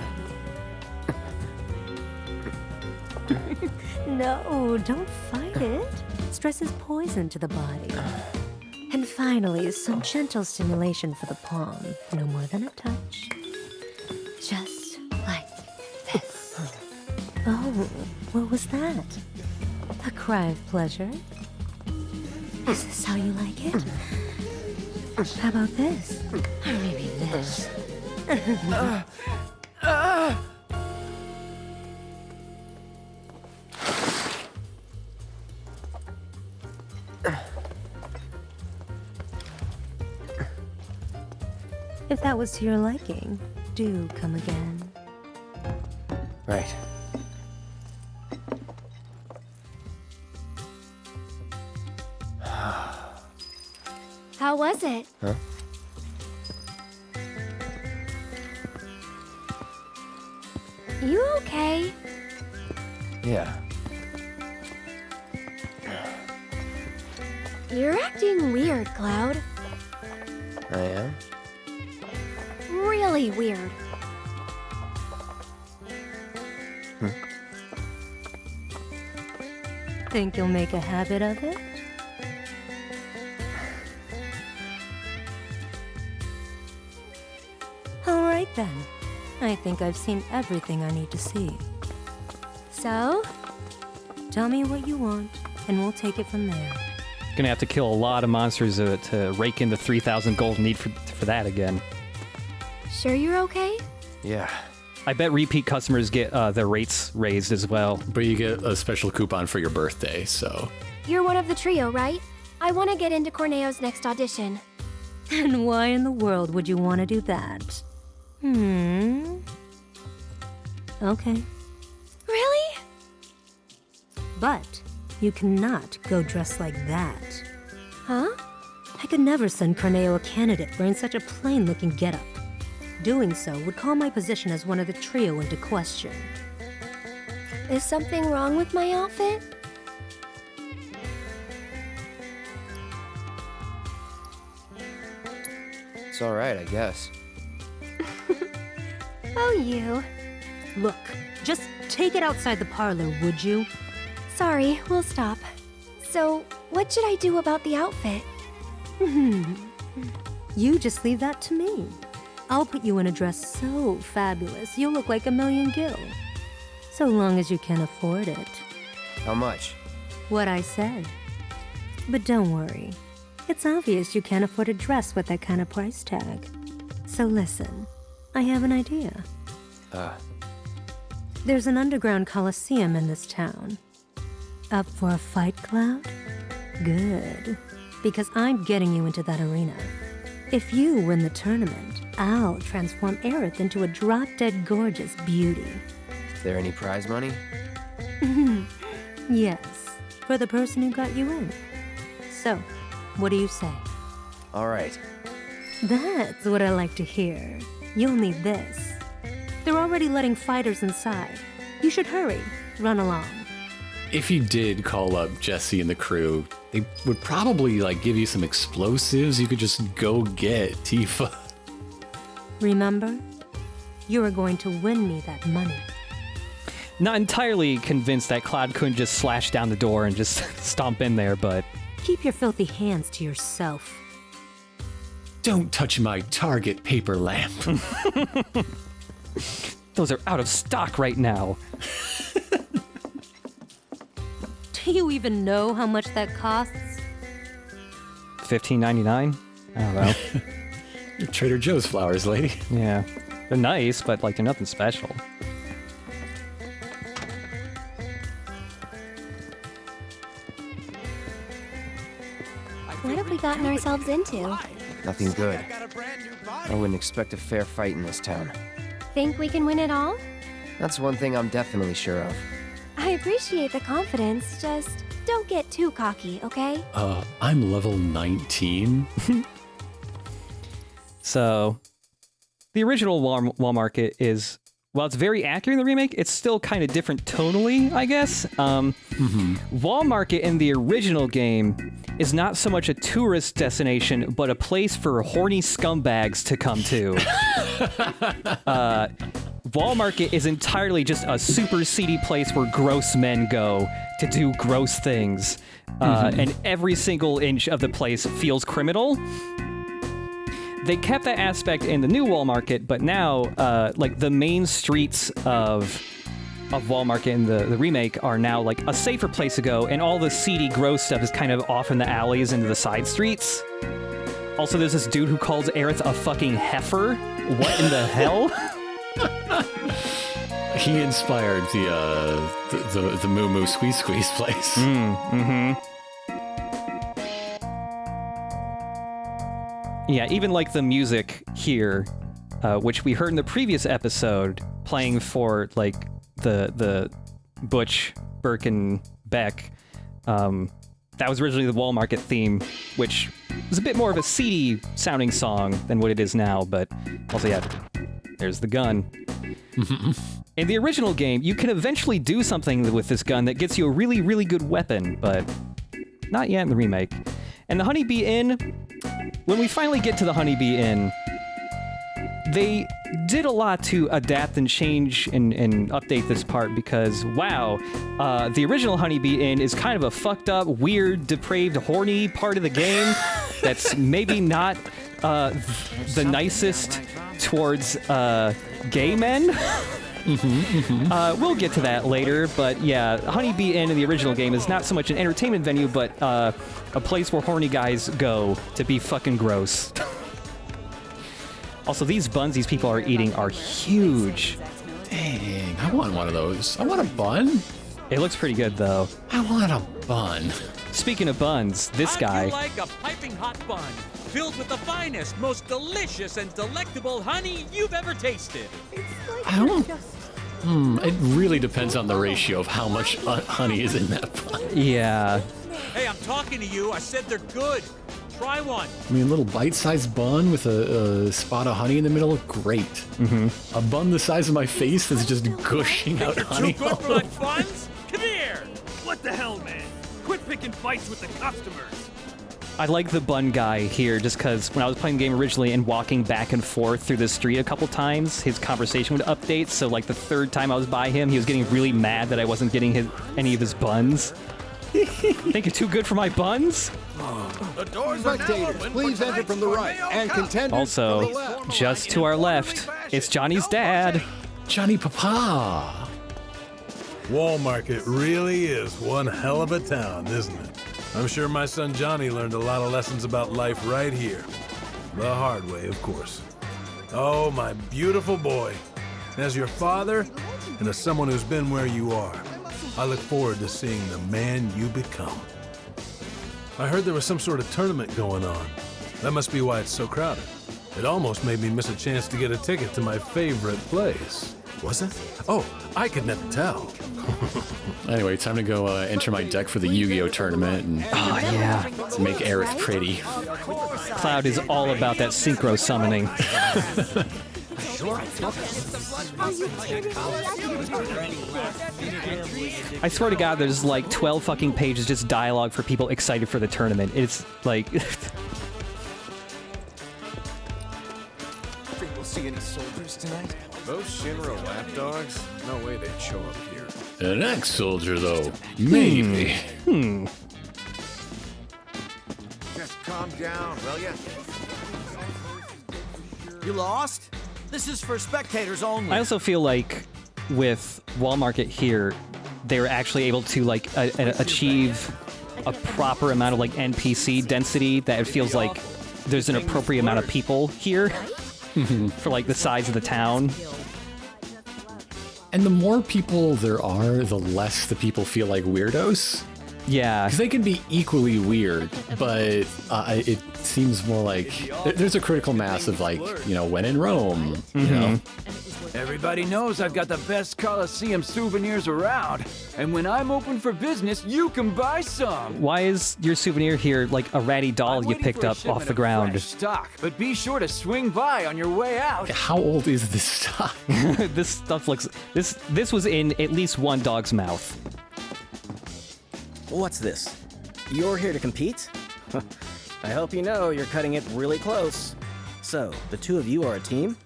No, don't fight it. Stress is poison to the body. And finally, some gentle stimulation for the palm. No more than a touch. Just like this. Oh, what was that? A cry of pleasure? Is this how you like it? How about this? Or maybe this? If that was to your liking, do come again. Right. How was it? Huh? You okay? Yeah. You're acting weird, Cloud. I am? Really weird. Think you'll make a habit of it? All right then. I think I've seen everything I need to see. So? Tell me what you want, and we'll take it from there. Gonna have to kill a lot of monsters to rake in the 3,000 gold need for that again. Sure you're okay? Yeah. I bet repeat customers get their rates raised as well. But you get a special coupon for your birthday, so... you're one of the trio, right? I want to get into Corneo's next audition. And why in the world would you want to do that? Okay. Really? But you cannot go dressed like that. Huh? I could never send Corneo a candidate wearing such a plain-looking getup. Doing so would call my position as one of the trio into question. Is something wrong with my outfit? It's alright, I guess. Oh, you. Look, just take it outside the parlor, would you? Sorry, we'll stop. So, what should I do about the outfit? You just leave that to me. I'll put you in a dress so fabulous, you'll look like a million gil. So long as you can afford it. How much? What I said. But don't worry. It's obvious you can't afford a dress with that kind of price tag. So listen, I have an idea. There's an underground Coliseum in this town. Up for a fight, Cloud? Good. Because I'm getting you into that arena. If you win the tournament, I'll transform Aerith into a drop-dead gorgeous beauty. Is there any prize money? Yes, for the person who got you in. So, what do you say? All right. That's what I like to hear. You'll need this. They're already letting fighters inside. You should hurry. Run along. If you did call up Jesse and the crew, they would probably give you some explosives. You could just go get Tifa. Remember? You are going to win me that money. Not entirely convinced that Cloud couldn't just slash down the door and just stomp in there, but... Keep your filthy hands to yourself. Don't touch my Target paper lamp. Those are out of stock right now. Do you even know how much that costs? $15.99? I don't know. You're Trader Joe's flowers, lady. Yeah. They're nice, but they're nothing special. What have we gotten ourselves into? Nothing good. I wouldn't expect a fair fight in this town. Think we can win it all? That's one thing I'm definitely sure of. I appreciate the confidence, just don't get too cocky, okay? I'm level 19. So, the original Wall Market is, while it's very accurate in the remake, it's still kind of different tonally, I guess. Wall Market in the original game is not so much a tourist destination, but a place for horny scumbags to come to. Wall Market is entirely just a super seedy place where gross men go to do gross things. And every single inch of the place feels criminal. They kept that aspect in the new Wall Market, but now, the main streets of Wall Market in the remake are now, a safer place to go, and all the seedy, gross stuff is kind of off in the alleys into the side streets. Also, there's this dude who calls Aerith a fucking heifer. What in the hell? He inspired the Moo Moo Squeeze Squeeze place. Yeah, even the music here, which we heard in the previous episode, playing for the Butch, Birkin, Beck. That was originally the Wall Market theme, which was a bit more of a seedy sounding song than what it is now, but also, yeah, there's the gun. In the original game, you can eventually do something with this gun that gets you a really, really good weapon, but not yet in the remake. And the Honeybee Inn, when we finally get to the Honeybee Inn, they did a lot to adapt and change and update this part because, wow, the original Honeybee Inn is kind of a fucked up, weird, depraved, horny part of the game that's maybe not the nicest towards gay men. We'll get to that later, but yeah, Honeybee Inn in the original game is not so much an entertainment venue, but a place where horny guys go to be fucking gross. Also, these buns these people are eating are huge. Dang, I want one of those. I want a bun. It looks pretty good, though. I want a bun. Speaking of buns, this guy. How'd you like a piping hot bun filled with the finest, most delicious and delectable honey you've ever tasted? I don't. It really depends on the ratio of how much honey is in that bun. Yeah. Hey, I'm talking to you. I said they're good. Try one. I mean, a little bite-sized bun with a spot of honey in the middle, great. A bun the size of my face that's just gushing out honey. Too good for like buns? Come here. What the hell, man? Quit picking fights with the customers. I like the bun guy here just because when I was playing the game originally and walking back and forth through the street a couple times, his conversation would update. So like the third time I was by him, he was getting really mad that I wasn't getting any of his buns. Think you're too good for my buns? The doors are now open. Please enter from the right and contenders Also, from the left. just to our left, it's Johnny's dad. Johnny Papa. Wall Market really is one hell of a town, isn't it? I'm sure my son Johnny learned a lot of lessons about life right here. The hard way, of course. Oh, my beautiful boy. As your father, and as someone who's been where you are, I look forward to seeing the man you become. I heard there was some sort of tournament going on. That must be why it's so crowded. It almost made me miss a chance to get a ticket to my favorite place. Was it? Oh, I could never tell. Anyway, time to go enter my deck for the Yu-Gi-Oh tournament and to make Aerith pretty. Cloud is all about that synchro summoning. I swear to God, there's like 12 fucking pages just dialogue for people excited for the tournament. It's like... Think we'll see any soldiers tonight? Those Shinra lapdogs? No way they'd show up here. An ex-soldier, though. Maybe. Just calm down, will ya? You lost? This is for spectators only. I also feel like with Wall Market here, they were actually able to like achieve a proper amount of like NPC density that it feels like there's an appropriate amount of people here for like the size of the town. And the more people there are, the less the people feel like weirdos. Yeah. Because they can be equally weird, but it seems more like there's a critical mass of like, you know, when in Rome, you know? Everybody knows I've got the best Coliseum souvenirs around. And when I'm open for business, you can buy some. Why is your souvenir here like a ratty doll you picked up off the ground? Fresh stock, but be sure to swing by on your way out. How old is this stock? This stuff looks... This was in at least one dog's mouth. What's this? You're here to compete? I hope you know you're cutting it really close. So, the two of you are a team?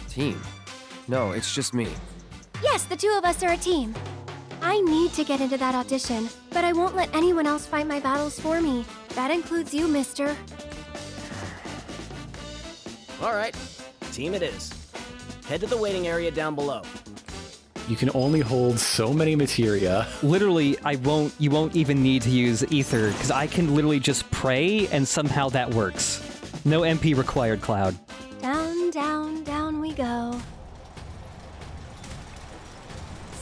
Team? No, it's just me. Yes, the two of us are a team. I need to get into that audition, but I won't let anyone else fight my battles for me. That includes you, mister. All right, team it is. Head to the waiting area down below. You can only hold so many materia. Literally, you won't even need to use ether, because I can literally just pray, and somehow that works. No MP required, Cloud. Down, down, down we go.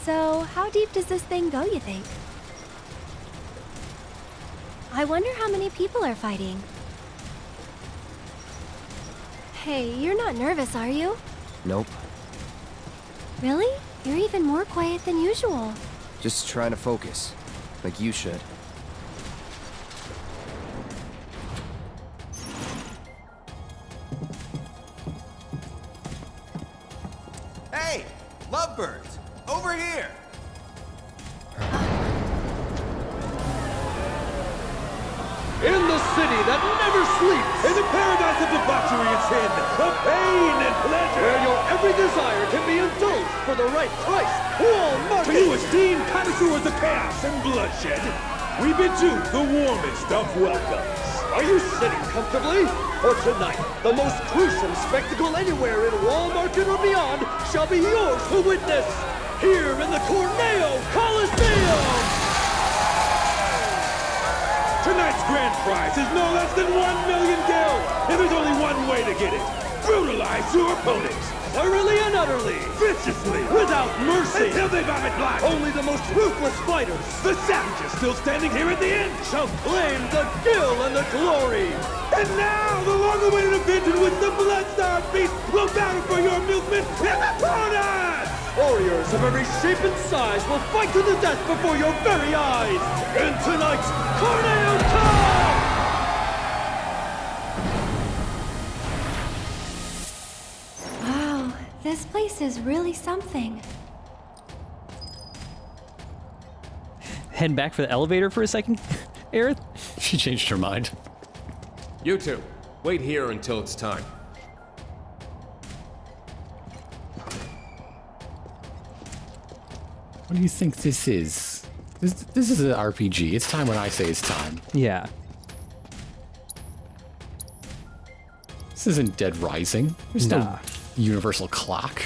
So, how deep does this thing go, you think? I wonder how many people are fighting. Hey, you're not nervous, are you? Nope. Really? You're even more quiet than usual. Just trying to focus, like you should. Hey, lovebirds, over here! In the city that never sleeps, in the paradise of debauchery and sin, of pain and pleasure, where your every desire can be indulged for the right price. Wall Market! To you esteemed connoisseurs of chaos and bloodshed, we bid you the warmest of welcomes. Are you sitting comfortably? For tonight, the most gruesome spectacle anywhere in Wall Market or beyond shall be yours to witness, here in the Corneo Coliseum! Tonight's grand prize is no less than 1 million gil, and there's only one way to get it. Brutalize your opponents. thoroughly and utterly, viciously, without mercy, until they bomb it black. Only the most ruthless fighters, the savages still standing here at the end, shall claim the kill and the glory. And now, the long-awaited event in which the Blood-Starved Beast will battle for your amusement in the corner! Warriors of every shape and size will fight to the death before your very eyes in tonight's Corneo Cup! Wow, this place is really something. Heading back for the elevator for a second, Aerith? She changed her mind. You two, wait here until it's time. What do you think this is? This is an RPG. It's time when I say it's time. Yeah. This isn't Dead Rising. There's no universal clock.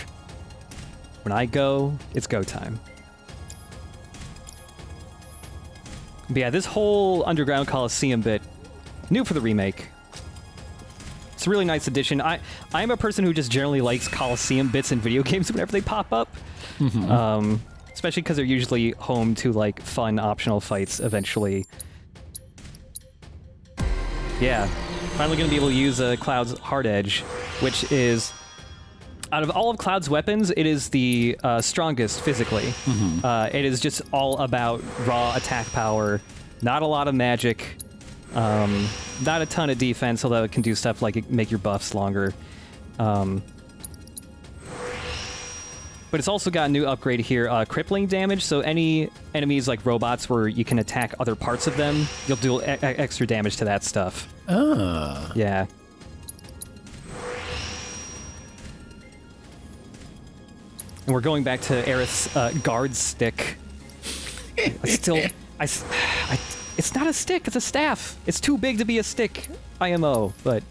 When I go, it's go time. But yeah, this whole underground Coliseum bit, new for the remake. It's a really nice addition. I'm a person who just generally likes Coliseum bits in video games whenever they pop up. Mm-hmm. Especially because they're usually home to like fun optional fights eventually. Yeah, finally going to be able to use Cloud's Hard Edge, which is, out of all of Cloud's weapons, it is the strongest physically. Mm-hmm. It is just all about raw attack power, not a lot of magic, not a ton of defense, although it can do stuff like make your buffs longer. But it's also got a new upgrade here, crippling damage, so any enemies like robots where you can attack other parts of them, you'll do extra damage to that stuff. Ah. Yeah. And we're going back to Aerith's guard stick. It's not a stick, it's a staff. It's too big to be a stick, IMO, but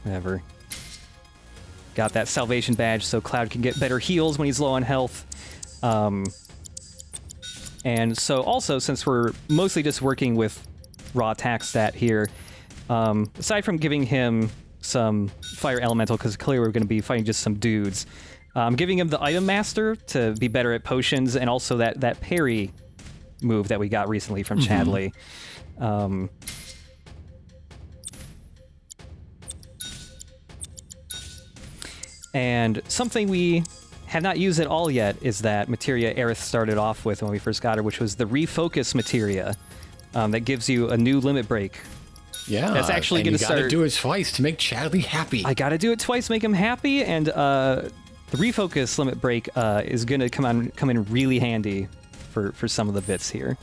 whatever. Got that salvation badge so Cloud can get better heals when he's low on health. And so also, since we're mostly just working with raw attack stat here, aside from giving him some fire elemental, because clearly we're going to be fighting just some dudes, I'm giving him the item master to be better at potions, and also that parry move that we got recently from Chadley. And something we have not used at all yet is that materia Aerith started off with when we first got her, which was the refocus materia that gives you a new limit break. Yeah, that's actually going to start. You gotta do it twice to make Chadley happy. I gotta do it twice to make him happy, and the refocus limit break is going to come in really handy for some of the bits here.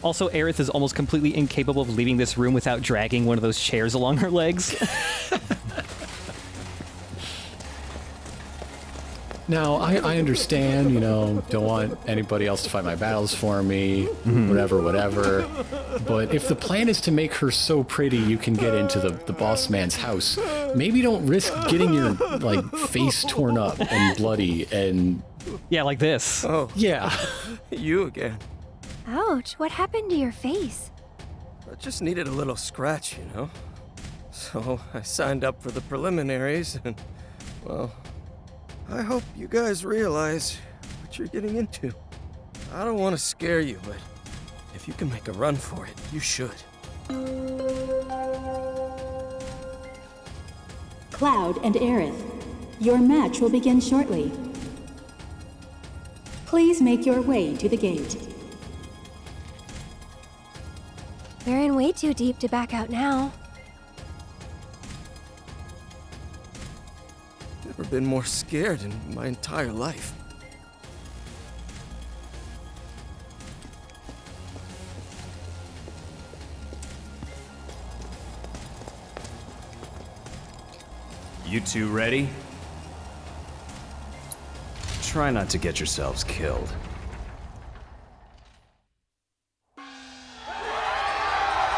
Also, Aerith is almost completely incapable of leaving this room without dragging one of those chairs along her legs. Now, I understand, don't want anybody else to fight my battles for me, whatever. But if the plan is to make her so pretty you can get into the boss man's house, maybe don't risk getting your, face torn up and bloody and... Yeah, like this. Oh. Yeah. You again. Ouch, what happened to your face? I just needed a little scratch, So I signed up for the preliminaries and, well... I hope you guys realize what you're getting into. I don't want to scare you, but if you can make a run for it, you should. Cloud and Aerith, your match will begin shortly. Please make your way to the gate. We're in way too deep to back out now. Never been more scared in my entire life. You two ready? Try not to get yourselves killed.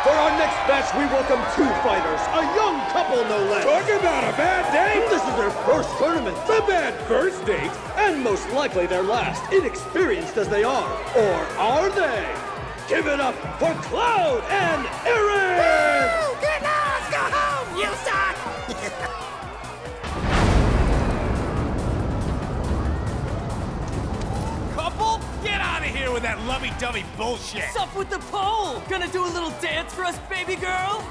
For our next match, we welcome two fighters, a young couple no less. Talk about a bad date! This is their first tournament. The bad first date, and most likely their last, inexperienced as they are. Or are they? Give it up for Cloud and Aerith! Get lost! Go home! You suck! with that lovey-dovey bullshit. What's up with the pole? Gonna do a little dance for us, baby girl?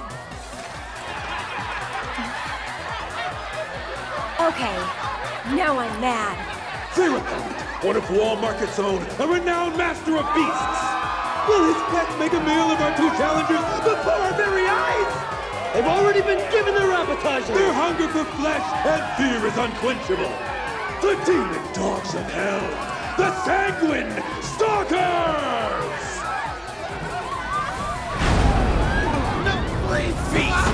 Okay, now I'm mad. Their opponent, one of Wall Market's own, a renowned master of beasts. Will his pet make a meal of our two challengers before our very eyes? They've already been given their appetizer. Their hunger for flesh and fear is unquenchable. The demon dogs of hell, the sanguine stalkers! No, brave feast!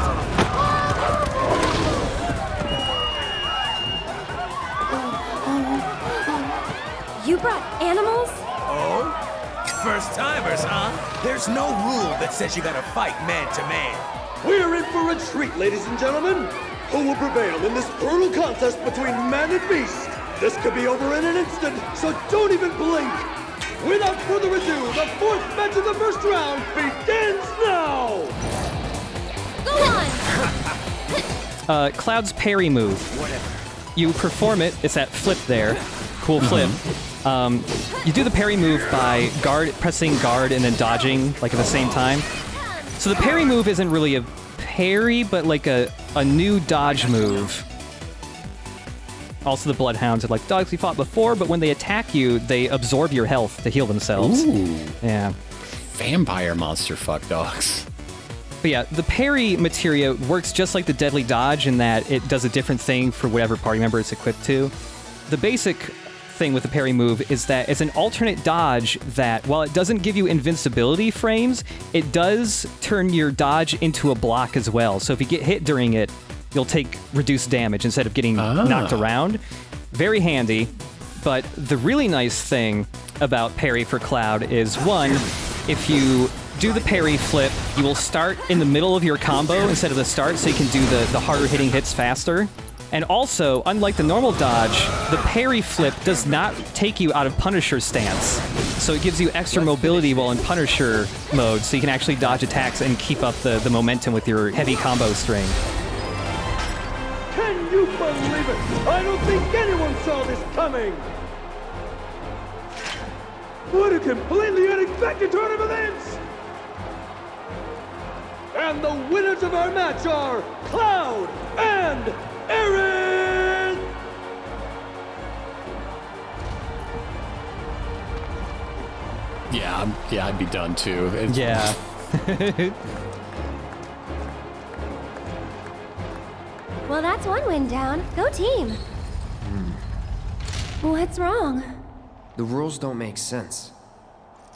You brought animals? Oh? First timers, huh? There's no rule that says you gotta fight man to man. We're in for a treat, ladies and gentlemen. Who will prevail in this brutal contest between man and beast? This could be over in an instant, so don't even blink. Without further ado, the fourth match of the first round begins now. Go on! Cloud's parry move. Whatever. You perform it. It's that flip there. Cool flip. You do the parry move by pressing guard and then dodging like at the same time. So the parry move isn't really a parry, but like a new dodge move. Also, the Bloodhounds are like dogs we fought before, but when they attack you, they absorb your health to heal themselves. Ooh. Yeah. Vampire monster fuck dogs. But yeah, the parry materia works just like the deadly dodge in that it does a different thing for whatever party member it's equipped to. The basic thing with the parry move is that it's an alternate dodge that, while it doesn't give you invincibility frames, it does turn your dodge into a block as well. So if you get hit during it, you'll take reduced damage instead of getting knocked around. Very handy. But the really nice thing about parry for Cloud is, one, if you do the parry flip, you will start in the middle of your combo instead of the start, so you can do the harder hitting hits faster. And also, unlike the normal dodge, the parry flip does not take you out of Punisher stance. So it gives you extra mobility while in Punisher mode, so you can actually dodge attacks and keep up the momentum with your heavy combo string. Can you believe it? I don't think anyone saw this coming. What a completely unexpected turn of events! And the winners of our match are Cloud and Aaron! Yeah, I'd be done too. Yeah. Well, that's one win down. Go team. What's wrong? The rules don't make sense.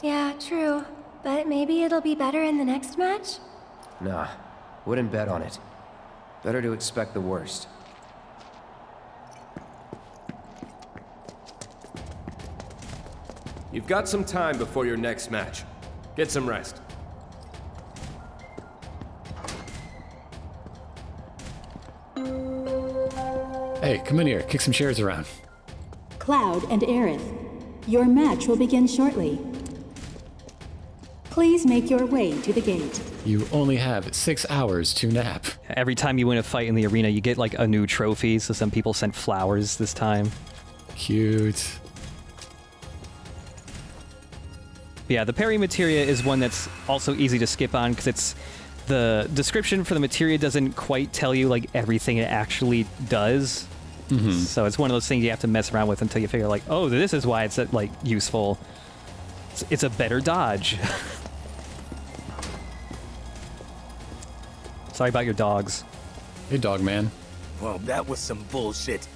Yeah, true. But maybe it'll be better in the next match? Nah, wouldn't bet on it. Better to expect the worst. You've got some time before your next match. Get some rest. Hey, come in here. Kick some chairs around. Cloud and Aerith, your match will begin shortly. Please make your way to the gate. You only have 6 hours to nap. Every time you win a fight in the arena, you get like a new trophy, so some people sent flowers this time. Cute. Yeah, the parry materia is one that's also easy to skip on because it's the description for the materia doesn't quite tell you like everything it actually does. So it's one of those things you have to mess around with until you figure like, oh, this is why it's like useful. It's a better dodge. Sorry about your dogs. Hey, dog man. Well, that was some bullshit.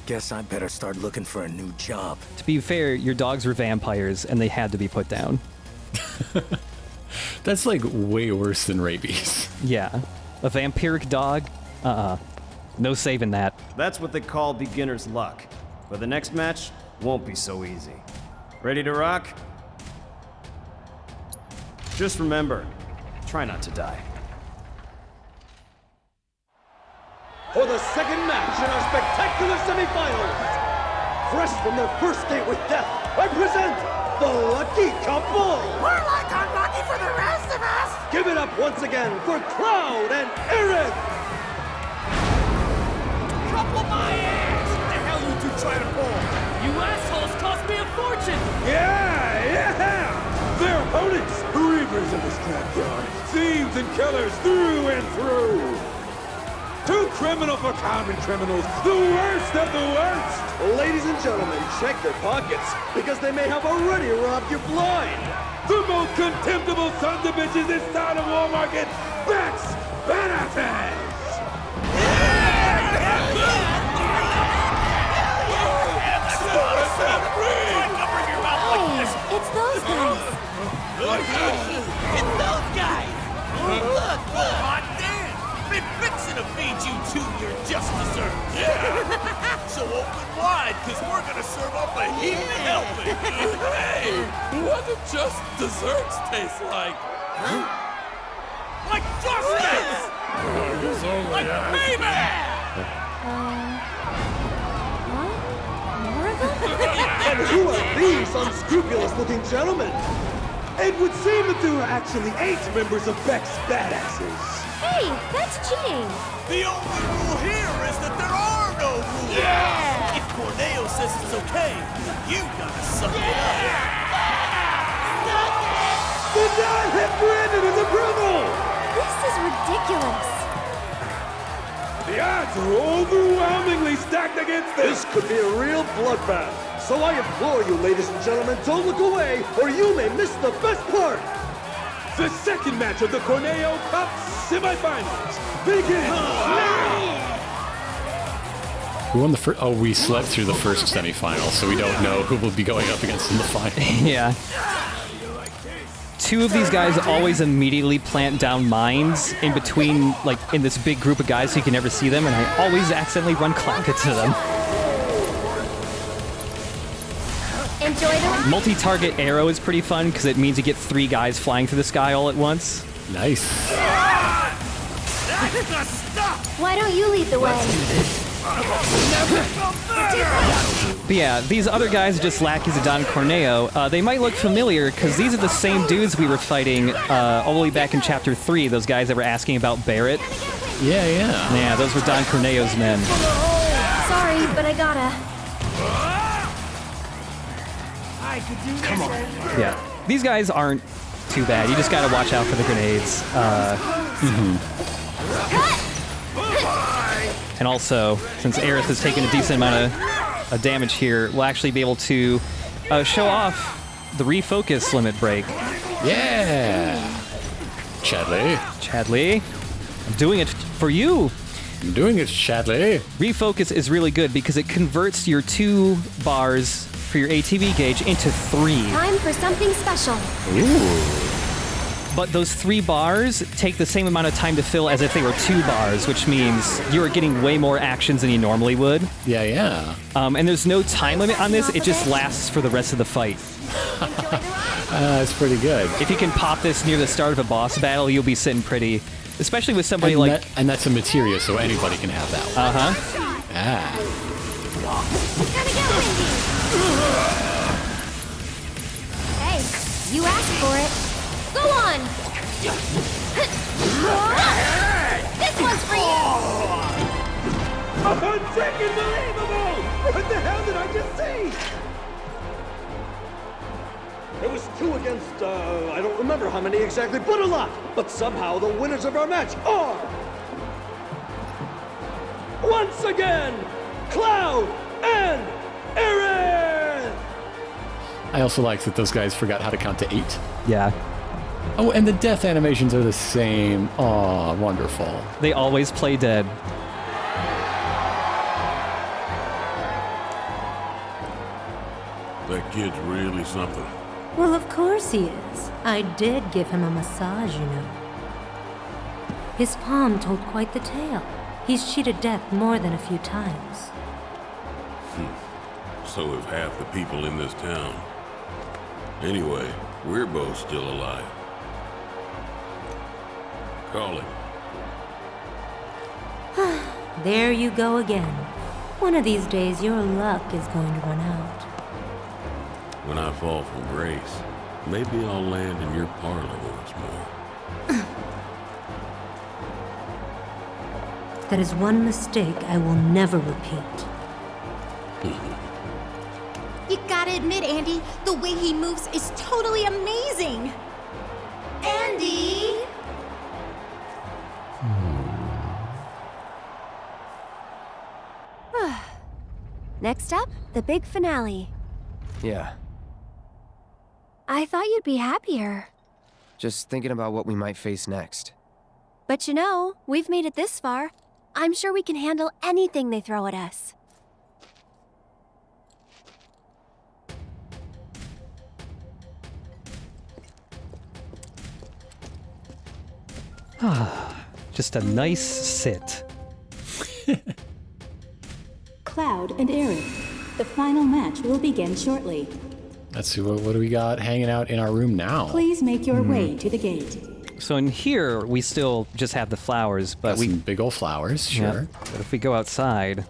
Guess I better start looking for a new job. To be fair, your dogs were vampires and they had to be put down. That's like way worse than rabies. Yeah. A vampiric dog? No saving that. That's what they call beginner's luck. But the next match won't be so easy. Ready to rock? Just remember, try not to die. For the second match in our spectacular semifinals, fresh from their first date with death, I present the Lucky Couple! We're like unlucky for the rest of us! Give it up once again for Cloud and Eric! Couple my ass! What the hell you two trying to pull? You assholes cost me a fortune! opponents, reavers of this scrapyard, thieves and killers through and through. Too criminal for common criminals, the worst of the worst. Ladies and gentlemen, check their pockets, because they may have already robbed you blind. The most contemptible sons of bitches this side of Wall Market, Bex Benitez! Hey, it's those guys. It's those guys! Look! Hot damn! Been fixing to feed you two your just desserts! Yeah! So open wide, because we're gonna serve up a heaping helping! Hey! What do just desserts taste like? Huh? Like justice! Like payback! More of them? And who are these unscrupulous-looking gentlemen? It would seem that there are actually 8 members of Beck's Badasses. Hey, that's cheating. The only rule here is that there are no rules. Yeah! If Corneo says it's okay, you gotta suck it up. The die hit Brandon is approval! This is ridiculous. The odds are overwhelmingly stacked against this. This could be a real bloodbath. So I implore you, ladies and gentlemen, don't look away, or you may miss the best part. The second match of the Corneo Cup semifinals begins now. Who won the first? Oh, we slept through the first semifinal, so we don't know who we'll be going up against in the final. Yeah. 2 of these guys always immediately plant down mines in between, like, in this big group of guys so you can never see them, and I always accidentally run Clanka to them. Enjoy the Multi-target arrow is pretty fun because it means you get 3 guys flying through the sky all at once. Nice. Why don't you lead the way? But yeah, these other guys are just lackeys of Don Corneo. They might look familiar because these are the same dudes we were fighting all the way back in Chapter 3, those guys that were asking about Barrett. Yeah. Yeah, those were Don Corneo's men. Sorry, but I gotta. Come on. Yeah, these guys aren't too bad. You just gotta watch out for the grenades. And also, since Aerith has taken a decent amount of damage here, we'll actually be able to show off the refocus limit break. Yeah! Chadley, I'm doing it for you. I'm doing it, Chadley. Refocus is really good because it converts your 2 bars for your ATB gauge into 3. Time for something special. Ooh. But those 3 bars take the same amount of time to fill as if they were 2 bars, which means you are getting way more actions than you normally would. Yeah. And there's no time limit on this. It just lasts for the rest of the fight. That's pretty good. If you can pop this near the start of a boss battle, you'll be sitting pretty, especially with somebody and that's a materia, so anybody can have that one. Hey, you asked for it. Go on! This one's for you! Unbelievable! What the hell did I just see? It was 2 against, I don't remember how many exactly, but a lot! But somehow the winners of our match are... once again, Cloud and Aerith! I also like that those guys forgot how to count to 8. Yeah. Oh, and the death animations are the same. Aw, wonderful. They always play dead. That kid's really something. Well, of course he is. I did give him a massage, you know. His palm told quite the tale. He's cheated death more than a few times. So have half the people in this town. Anyway, we're both still alive. Call it. There you go again. One of these days, your luck is going to run out. When I fall from grace, maybe I'll land in your parlor once more. That is one mistake I will never repeat. You gotta admit Andy. The way he moves is totally amazing. Andy! Next up, the big finale. Yeah, I thought you'd be happier. just thinking about what we might face next. But you know, we've made it this far. I'm sure we can handle anything they throw at us. Just a nice sit. Cloud and Aerith, the final match will begin shortly. Let's see, what do we got hanging out in our room now? Please make your way to the gate. So in here, we still just have the flowers, but got some big old flowers, sure. Yeah, but if we go outside,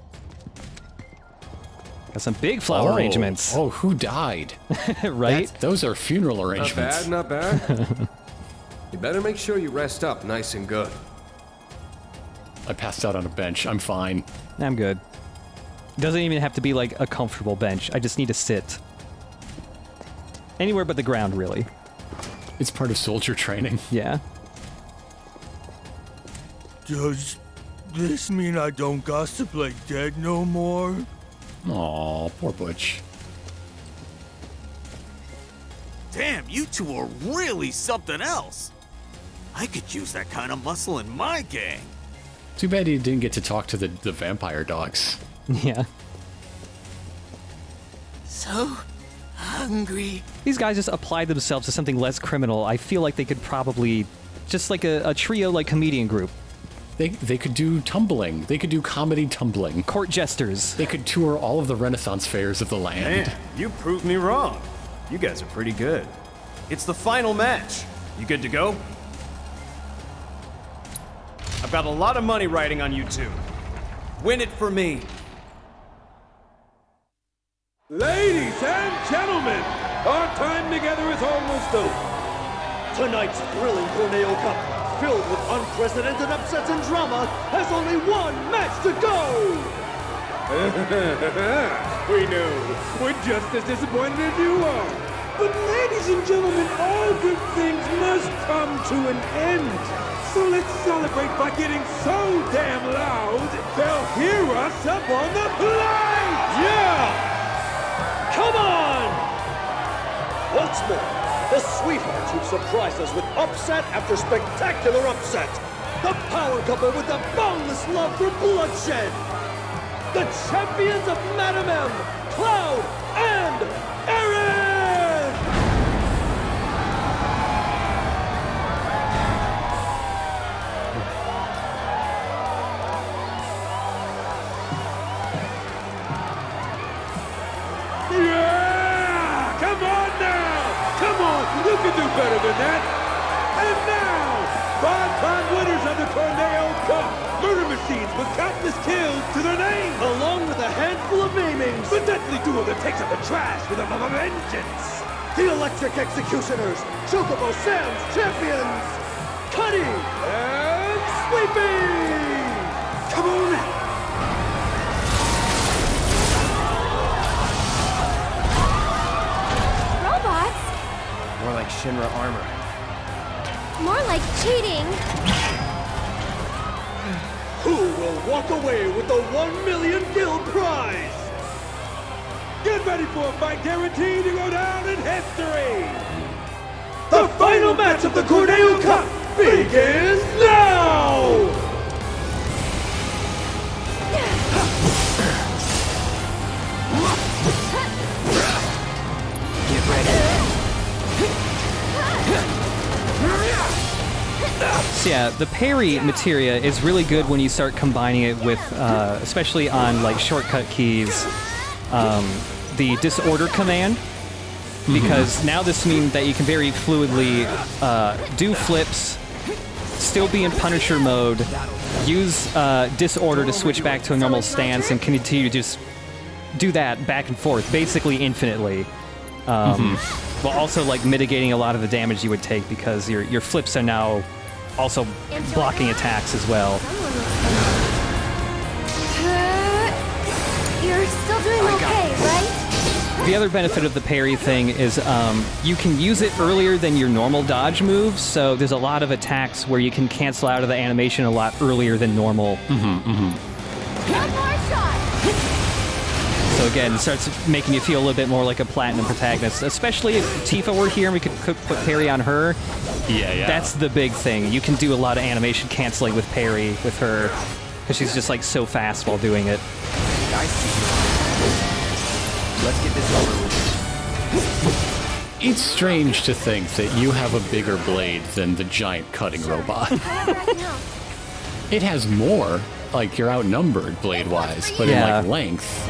got some big flower arrangements. Oh, who died? Right? Those are funeral arrangements. Not bad. You better make sure you rest up nice and good. I passed out on a bench. I'm fine. I'm good. Doesn't even have to be like a comfortable bench. I just need to sit. Anywhere but the ground, really. It's part of soldier training. Yeah. Does this mean I don't gossip like dead no more? Aw, poor Butch. Damn, you two are really something else. I could use that kind of muscle in my gang. Too bad you didn't get to talk to the vampire dogs. Yeah. So hungry. These guys just applied themselves to something less criminal. I feel like they could probably, just like a trio, like comedian group. They could do tumbling. They could do comedy tumbling. Court jesters. They could tour all of the Renaissance fairs of the land. Man, you proved me wrong. You guys are pretty good. It's the final match. You good to go? I've got a lot of money riding on you two. Win it for me. Ladies and gentlemen, our time together is almost over. Tonight's thrilling Tornado Cup, filled with unprecedented upsets and drama, has only one match to go! We know. We're just as disappointed as you are. But ladies and gentlemen, all good things must come to an end. So let's celebrate by getting so damn loud, they'll hear us up on the plate! Yeah! Come on! Once more, the sweethearts who've surprised us with upset after spectacular upset. The power couple with the boundless love for bloodshed. The champions of Madam M, Cloud and Aaron! Yeah! Come on now! Come on! You can do better than that! And now, 5-time winners of the Tornado Cup! Murder machines with countless kills to their name! Along with a handful of maimings! The deadly duo that takes up the trash with a vengeance! The Electric Executioners! Chocobo Sam's champions! Cutting and sweeping! Come on! More like Shinra armor. More like cheating. Who will walk away with the 1 million guild prize? Get ready for a fight guaranteed to go down in history! The final match of the Corneo Cup begins now! Get ready. So yeah, the parry materia is really good when you start combining it with, especially on like shortcut keys, the disorder command, because now this means that you can very fluidly do flips, still be in Punisher mode, use disorder to switch back to a normal stance, and continue to just do that back and forth, basically infinitely. While also like mitigating a lot of the damage you would take because your flips are now also blocking attacks as well. You're still doing okay, right? The other benefit of the parry thing is you can use it earlier than your normal dodge moves, so there's a lot of attacks where you can cancel out of the animation a lot earlier than normal. One more shot! So again, it starts making you feel a little bit more like a platinum protagonist, especially if Tifa were here and we could put parry on her. Yeah. That's the big thing. You can do a lot of animation canceling with parry with her, because she's just like so fast while doing it. Let's get this over with. It's strange to think that you have a bigger blade than the giant cutting robot. It has more, like you're outnumbered blade-wise, but in like length.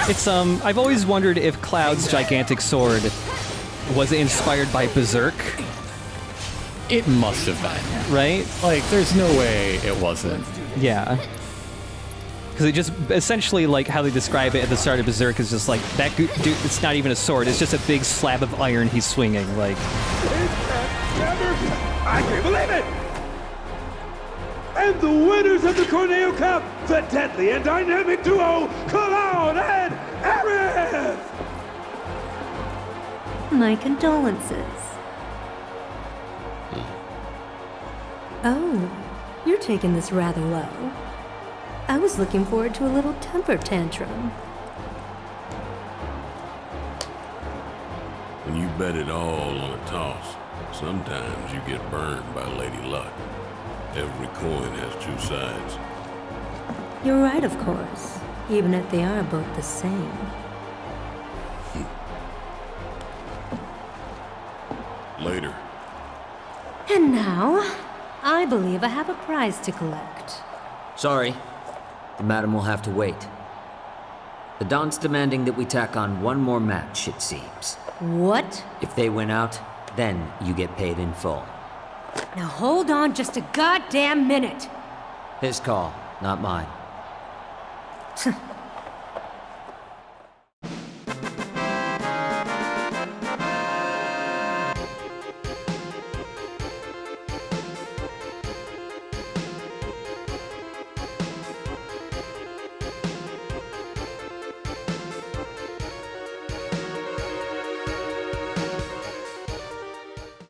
It's I've always wondered if Cloud's gigantic sword was inspired by Berserk. It must have been, right? Like, there's no way it wasn't. Yeah. Because it just, essentially, like, how they describe it at the start of Berserk is just like, that dude, it's not even a sword, it's just a big slab of iron he's swinging, like. I can't believe it! And the winners of the Corneo Cup, the deadly and dynamic duo, Cloud and Aerith! My condolences. Oh, you're taking this rather low. I was looking forward to a little temper tantrum. When you bet it all on a toss, sometimes you get burned by Lady Luck. Every coin has two sides. You're right, of course, even if they are both the same. Later. And now, I believe I have a prize to collect. Sorry, the madam will have to wait. The Don's demanding that we tack on one more match, it seems. What? If they win out, then you get paid in full. Now hold on just a goddamn minute. His call, not mine.